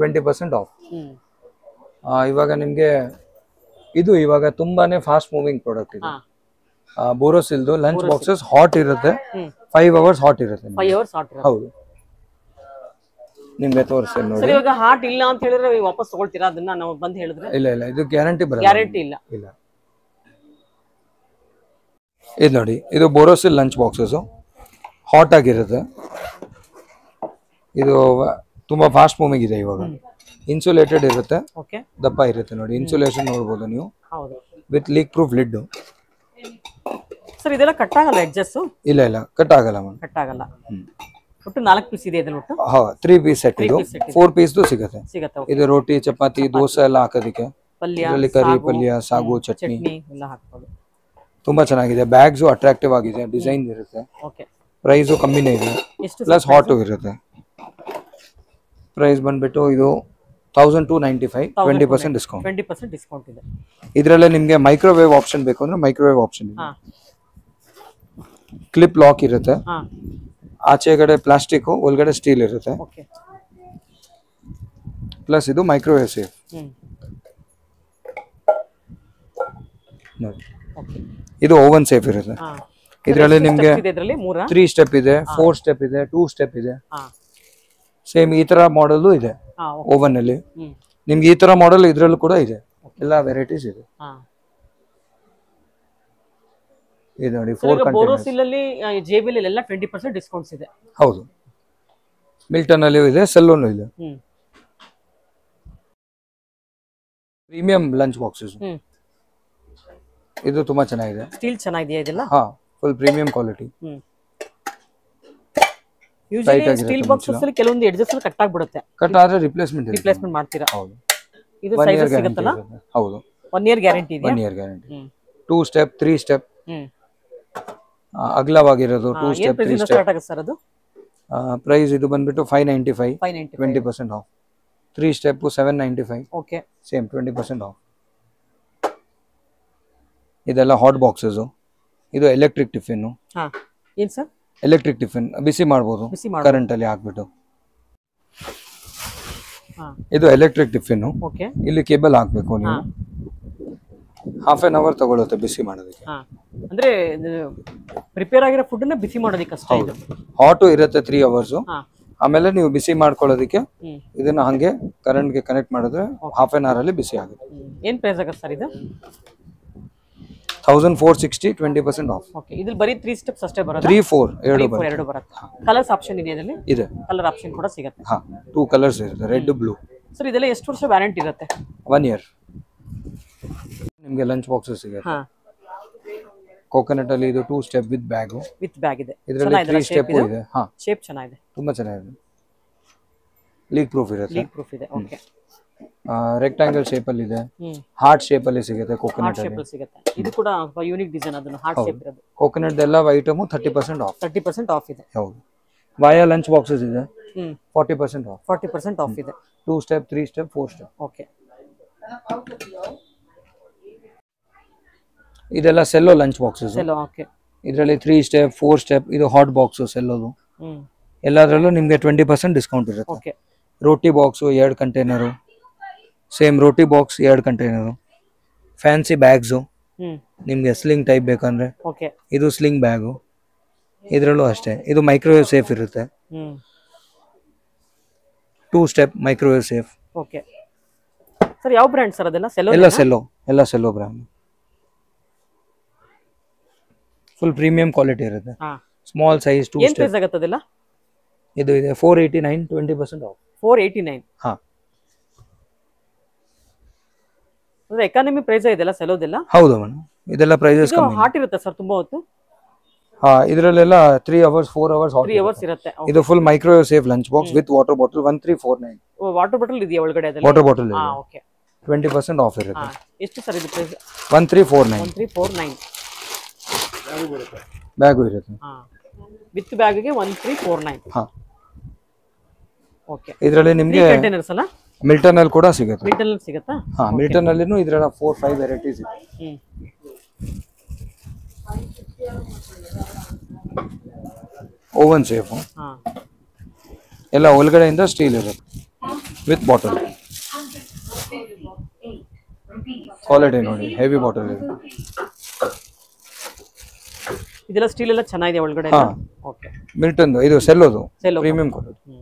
20% ಆಫ್. ಇವಾಗ ನಿಮ್ಗೆ ಇದು ಇವಾಗ ತುಂಬಾನೇ ಫಾಸ್ಟ್ ಮೂವಿಂಗ್ ಪ್ರಾಡಕ್ಟ್ ಇದು. ಬೋರೋಸಿಲ್ದು ಲಂಚ್ ಬಾಕ್ಸಸ್ ಹಾಟ್ ಇರುತ್ತೆ, 5 hours ಹಾಟ್ ಇರುತ್ತೆ. 5 hours ಹಾಟ್ ಇರುತ್ತೆ. ಹೌದು, ನಿಮ್ಗೆ ತೋರಿಸ್ತೀನಿ ನೋಡಿ. ಸರ್ ಇವಾಗ ಹಾಟ್ ಇಲ್ಲ ಅಂತ ಹೇಳಿದ್ರೆ ವಾಪಸ್ ತಗೊಳ್ತೀರಾ ಅದನ್ನ? ನಾವು ಬಂದು ಹೇಳಿದ್ರೆ ಇಲ್ಲ ಇಲ್ಲ, ಇದು ಗ್ಯಾರಂಟಿ ಬರಲ್ಲ. ಗ್ಯಾರಂಟಿ ಇಲ್ಲ. ಇದು ನೋಡಿ, ಇದು ಬೋರೋಸಿಲ್ ಲಂಚ್ ಬಾಕ್ಸಸ್ ಹಾಟ್ ಆಗಿರುತ್ತೆ. ಇದು ತುಂಬಾ ಫಾಸ್ಟ್ ಮೂವಿಂಗ್ ಇದೆ. ಇವಾಗ ಇನ್ಸುಲೇಟೆಡ್ ಇರುತ್ತೆ, ದಪ್ಪ ಇರುತ್ತೆ ನೋಡಿ. ಇನ್ಸುಲೇಷನ್ ನೋಡಬಹುದು ನೀವು, with leak proof lid. Sir ಇದೆಲ್ಲ ಕಟ್ ಆಗಲ್ಲ ಎಡ್ಜಸ್? ಇಲ್ಲ ಇಲ್ಲ, ಕಟ್ ಆಗಲ್ಲ ಮ್ಯಾಮ್, ಕಟ್ ಆಗಲ್ಲ. ಒಟ್ಟು 4 ಪೀಸ್ ಇದೆ ಇದನ್ನ ಒಟ್ಟು? 3 ಪೀಸ್ ಸೆಟ್. ಇದು 4 ಪೀಸ್ದು ಸಿಗುತ್ತೆ. ಇದು ರೋಟಿ, ಚಪಾತಿ, ದೋಸೆ ಎಲ್ಲ ಹಾಕೋದಕ್ಕೆ. ಇದರಲ್ಲಿ ಕರಿ, ಪಲ್ಯ, ಸಾಗು, ಚಟ್ನಿ ಎಲ್ಲ ಹಾಕ್ಬೋದು. ತುಂಬಾ ಚೆನ್ನಾಗಿದೆ. ಬ್ಯಾಗ್ಸು ಅಟ್ರಾಕ್ಟಿವ್ ಆಗಿದೆ, ಡಿಸೈನ್ ಇರುತ್ತೆ. ಪ್ರೈಸು ಕಮ್ಮಿನೇ ಇದೆ, ಪ್ಲಸ್ ಹಾಟು ಇರುತ್ತೆ. ಪ್ರೈಸ್ ಬಂದ್ಬಿಟ್ಟು ಇದು 1295, 20% ಡಿಸ್ಕೌಂಟ್. 20% ಡಿಸ್ಕೌಂಟ್ ಇದೆ. ಇದರಲ್ಲೇ ನಿಮಗೆ ಮೈಕ್ರೋವೇವ್ ಆಪ್ಷನ್ ಬೇಕು ಅಂದ್ರೆ ಮೈಕ್ರೋವೇವ್ ಆಪ್ಷನ್ ಇದೆ. ಕ್ಲಿಪ್ ಲಾಕ್ ಇರುತ್ತೆ, ಆಚೆಗಡೆ ಪ್ಲಾಸ್ಟಿಕ್, ಒಳಗಡೆ ಸ್ಟೀಲ್ ಇರುತ್ತೆ. ಪ್ಲಸ್ ಇದು ಮೈಕ್ರೋವೇವ್ ಸೇಫ್ ನೋಡಿ. ಇದು ಓವನ್ ಸೇಫ್ ಇರುತ್ತೆ. ಇದರಲ್ಲಿ ನಿಮ್ಗೆ 3 ಸ್ಟೆಪ್ ಇದೆ, 4 ಸ್ಟೆಪ್ ಇದೆ, 2 ಸ್ಟೆಪ್ ಇದೆ. ಸೇಮ್ ಈ ತರ ಮಾಡೆಲ್ ಇದೆ ಓವನ್ ಅಲ್ಲಿ. ನಿಮ್ಗೆ ಈ ತರ ಮಾಡೆಲ್ ಇದ್ರಲ್ಲೂ ಕೂಡ ಇದೆ, ಎಲ್ಲ ವೆರೈಟೀಸ್ ಇದೆ. ಇದು ನೋಡಿ 4 ಬೋರೋಸಿಲ್ ಅಲ್ಲಿ, JBL ಅಲ್ಲಿ ಎಲ್ಲ 20% ಡಿಸ್ಕೌಂಟ್ಸ್ ಇದೆ. ಹೌದು, ಮಿಲ್ಟನ್ ಅಲ್ಲಿ ಇದೆ, ಸೆಲ್ಲೋನು ಇದೆ. ಪ್ರೀಮಿಯಂ ಲಂಚ್ ಬಾಕ್ಸಸ್ ಇದು ತುಂಬಾ ಚೆನ್ನಾಗಿದೆ. ಸ್ಟೀಲ್ ಚೆನ್ನಾಗಿದೆಯಾ ಇದೆಲ್ಲ? Full premium quality. Usually steel boxes ಅಲ್ಲಿ ಕೆಲವೊಂದು ಎಡ್ಜಸ್ ಅಲ್ಲಿ ಕಟ್ ಆಗಿಬಿಡುತ್ತೆ. ಕಟ್ ಆದ್ರೆ ರಿಪ್ಲೇಸ್ಮೆಂಟ್ ಮಾಡ್ತೀರಾ? ಹೌದು. ಇದು ಸೈಜ್ ಸಿಗುತ್ತಲ್ಲ? ಹೌದು, 1 year ಗ್ಯಾರಂಟಿ ಇದೆ. 1 year ಗ್ಯಾರಂಟಿ. 2 ಸ್ಟೆಪ್, 3 ಸ್ಟೆಪ್ ಅಗಲವಾಗಿರೋದು 2 ಸ್ಟೆಪ್ 3 ಸ್ಟೆಪ್ ಸ್ಟಾರ್ಟ್ ಆಗುತ್ತೆ ಸರ್ ಅದು ಪ್ರೈಸ್ ಇದು ಬಂದ್ಬಿಟ್ಟು 595 595 20% off 3 step 795 okay same 20% off ಇದೆಲ್ಲ ಹಾಟ್ ಬಾಕ್ಸಸ್ ಇದು ಎಲೆಕ್ಟ್ರಿಕ್ ಟಿಫಿನ್ ಹಾ ಏನು ಸರ್ ಎಲೆಕ್ಟ್ರಿಕ್ ಟಿಫಿನ್ ಬಿಸಿ ಮಾಡಬಹುದು ಕರೆಂಟ್ ಅಲ್ಲಿ ಹಾಕ್ಬಿಟ್ಟು ಇದು ಎಲೆಕ್ಟ್ರಿಕ್ ಟಿಫಿನ್ ಓಕೆ ಇಲ್ಲಿ ಕೇಬಲ್ ಹಾಕಬೇಕು ನೀವು ಹಾಫ್ ಆನ್ ಅವರ್ ತಗೊಳುತ್ತೆ ಬಿಸಿ ಮಾಡೋದಕ್ಕೆ ಅಂದ್ರೆ ಪ್ರಿಪೇರ್ ಆಗಿರೋ ಫುಡ್ ನ ಬಿಸಿ ಮಾಡೋದಕ್ಕೆ ಅಷ್ಟೇ ಇದು ಹಾಟ್ ಇರುತ್ತೆ 3 ಅವರ್ಸ್ ಆಮೇಲೆ ನೀವು ಬಿಸಿ ಮಾಡ್ಕೊಳ್ಳೋದಕ್ಕೆ ಇದನ್ನ ಹಂಗೆ ಕರೆಂಟ್ ಗೆ ಕನೆಕ್ಟ್ ಮಾಡಿದ್ರೆ ಹಾಫ್ ಆನ್ ಅವರ್ ಅಲ್ಲಿ ಬಿಸಿ ಆಗುತ್ತೆ ಏನ್ ಪ್ರೈಸ್ ಆಗುತ್ತೆ ಸರ್ ಇದು 1460 20% ಆಫ್ ಓಕೆ ಇದ್ರಲ್ಲಿ ಬರೀ 3 ಸ್ಟೆಪ್ಸ್ ಅಷ್ಟೇ ಬರುತ್ತೆ 3 4 ಎರಡು ಬರುತ್ತೆ ಕಲರ್ಸ್ ಆಪ್ಷನ್ ಇದೆ ಇದರಲ್ಲಿ ಇದೆ ಕಲರ್ ಆಪ್ಷನ್ ಕೂಡ ಸಿಗುತ್ತೆ 2 ಕಲರ್ಸ್ ಇರುತ್ತೆ ರೆಡ್ ಬ್ಲೂ ಸರ್ ಇದೆಲ್ಲ ಎಷ್ಟು ವರ್ಷ ವ್ಯಾರಂಟಿ ಇರುತ್ತೆ 1 ಇಯರ್ ನಿಮಗೆ ಲಂಚ್ ಬಾಕ್ಸಸ್ ಸಿಗುತ್ತೆ ಕೋಕೋನಟ್ ಅಲ್ಲಿ ಇದು 2 ಸ್ಟೆಪ್ ವಿತ್ ಬ್ಯಾಗ್ ಇದೆ ಇದರಲ್ಲಿ 3 ಸ್ಟೆಪ್ ಇದೆ ಶೇಪ್ ಚೆನ್ನಾಗಿದೆ ತುಂಬಾ ಚೆನ್ನಾಗಿದೆ ಲೀಕ್ ಪ್ರೂಫ್ ಇದೆ ಓಕೆ ರೆಕ್ಟಾಂಗಲ್ ಶೇಪ್ ಅಲ್ಲಿ ಇದೆ ಹಾರ್ಟ್ ಶೇಪ್ ಅಲ್ಲಿ ಸಿಗುತ್ತೆ ಕೋಕೋನಟ್ ಶೇಪ್ ಅಲ್ಲಿ ಸಿಗುತ್ತೆ ಇದು ಕೂಡ ಯೂನಿಕ್ ಡಿಸೈನ್ ಅದನ್ನ ಹಾರ್ಟ್ ಶೇಪ್ ಇರೋದು ಕೋಕೋನಟ್ ಎಲ್ಲ ಐಟಮ್ 30% ಆಫ್ 30% ಆಫ್ ಇದೆ ಹೌದು ವಾಯಾ ಲಂಚ್ ಬಾಕ್ಸಸ್ ಇದೆ 40% ಆಫ್ 40% ಆಫ್ ಇದೆ 2 ಸ್ಟೆಪ್ 3 ಸ್ಟೆಪ್ 4 ಸ್ಟೆಪ್ ಓಕೆ ಇದೆಲ್ಲ cello lunch boxes cello okay ಇದರಲ್ಲಿ 3 ಸ್ಟೆಪ್ 4 ಸ್ಟೆಪ್ ಇದು ಹಾಟ್ ಬಾಕ್ಸ್ ಸೆಲ್ಲೋದು ಎಲ್ಲದರಲ್ಲೂ ನಿಮಗೆ 20% ಡಿಸ್ಕೌಂಟ್ ಇರುತ್ತೆ ಓಕೆ ರೋಟಿ ಬಾಕ್ಸ್ 2 ಕಂಟೈನರ್ ಸೇಮ್ ರೋಟಿ ಬಾಕ್ಸ್ 2 ಕಂಟೈನರ್ ಫ್ಯಾನ್ಸಿ ಬ್ಯಾಗ್ಸ್ ನಿಮಗೆ ಸ್ಲಿಂಗ್ ಟೈಪ್ ಬೇಕಂದ್ರೆ ಓಕೆ ಇದು ಸ್ಲಿಂಗ್ ಬ್ಯಾಗ್ ಇದರಲ್ಲೂ ಅಷ್ಟೇ ಇದು ಮೈಕ್ರೋವೇವ್ ಸೇಫ್ ಇರುತ್ತೆ 2 step microwave safe okay sir ಯಾವ ಬ್ರ್ಯಾಂಡ್ ಸರ್ ಅದೆಲ್ಲ ಸೆಲ್ಲೋ ಎಲ್ಲ cello brand full premium quality ಇರುತ್ತೆ ಸ್ಮಾಲ್ ಸೈಜ್ 2 ಏನು ಪ್ರೈಸ್ ಆಗುತ್ತೆ ಅದೆಲ್ಲ ಇದು ಇದೆ 489 20% ಆಫ್ 489 ಅಂದ್ರೆ ಎಕಾನಮಿ ಪ್ರೈಸ್ ಇದೆಲ್ಲ ಸೆಲ್ಲೋದೆಲ್ಲ ಹೌದು ಮೇಡಮ್ ಇದೆಲ್ಲ ಪ್ರೈಸಸ್ ಕಮ್ಮಿ ಹಾಟ್ ಇರುತ್ತೆ ಸರ್ ತುಂಬಾ ಹೊತ್ತು ಇದರಲ್ಲೆಲ್ಲ 3 ಅವರ್ಸ್ 4 ಅವರ್ಸ್ 3 ಅವರ್ಸ್ ಇರುತ್ತೆ ಇದು full microwave safe lunch box with water bottle 1349 water bottle ಇದೆಯಾ ಒಳಗಡೆ ಅದರಲ್ಲಿ ವಾಟರ್ ಬಾಟಲ್ ಇದೆ ಓಕೆ 20% ಆಫ್ ಇರುತ್ತೆ ಎಷ್ಟು ಸರ್ ಇದು ಪ್ರೈಸ್ 1349 ಬ್ಯಾಗ್ ಇರುತ್ತೆ ವಿತ್ ಬ್ಯಾಗ್ ಗೆ 1349 ಓಕೆ ಇದರಲ್ಲಿ ನಿಮಗೆ ಕಂಟೈನರ್ಸ್ ಅಲ್ಲ ಮಿಲ್ಟನ್ ಅಲ್ಲಿ ಕೂಡ ಸಿಗುತ್ತೆ ಮಿಲ್ಟನ್ ಅಲ್ಲಿ ಸಿಗುತ್ತಾ ಮಿಲ್ಟನ್ ಅಲ್ಲಿನೂ ಇದರ 4-5 ವೆರೈಟೀಸ್ ಇದೆ ಓವನ್ ಸೇಫ್ ಎಲ್ಲ ಒಳಗಡೆಯಿಂದ ಸ್ಟೀಲ್ ಇರುತ್ತೆ ವಿತ್ ಬಾಟಲ್ ಕ್ವಾಲಿಟಿ ನೋಡಿ ಹೆವಿ ಬಾಟಲ್ ಇದೆ ಇದೆಲ್ಲ ಸ್ಟೀಲ್ ಎಲ್ಲ ಚೆನ್ನಾಗಿದೆ ಒಳಗಡೆ ಓಕೆ ಮಿಲ್ಟನ್ ಇದು ಸೆಲ್ಲೋದು ಪ್ರೀಮಿಯಂ ಕ್ವಾಲಿಟಿ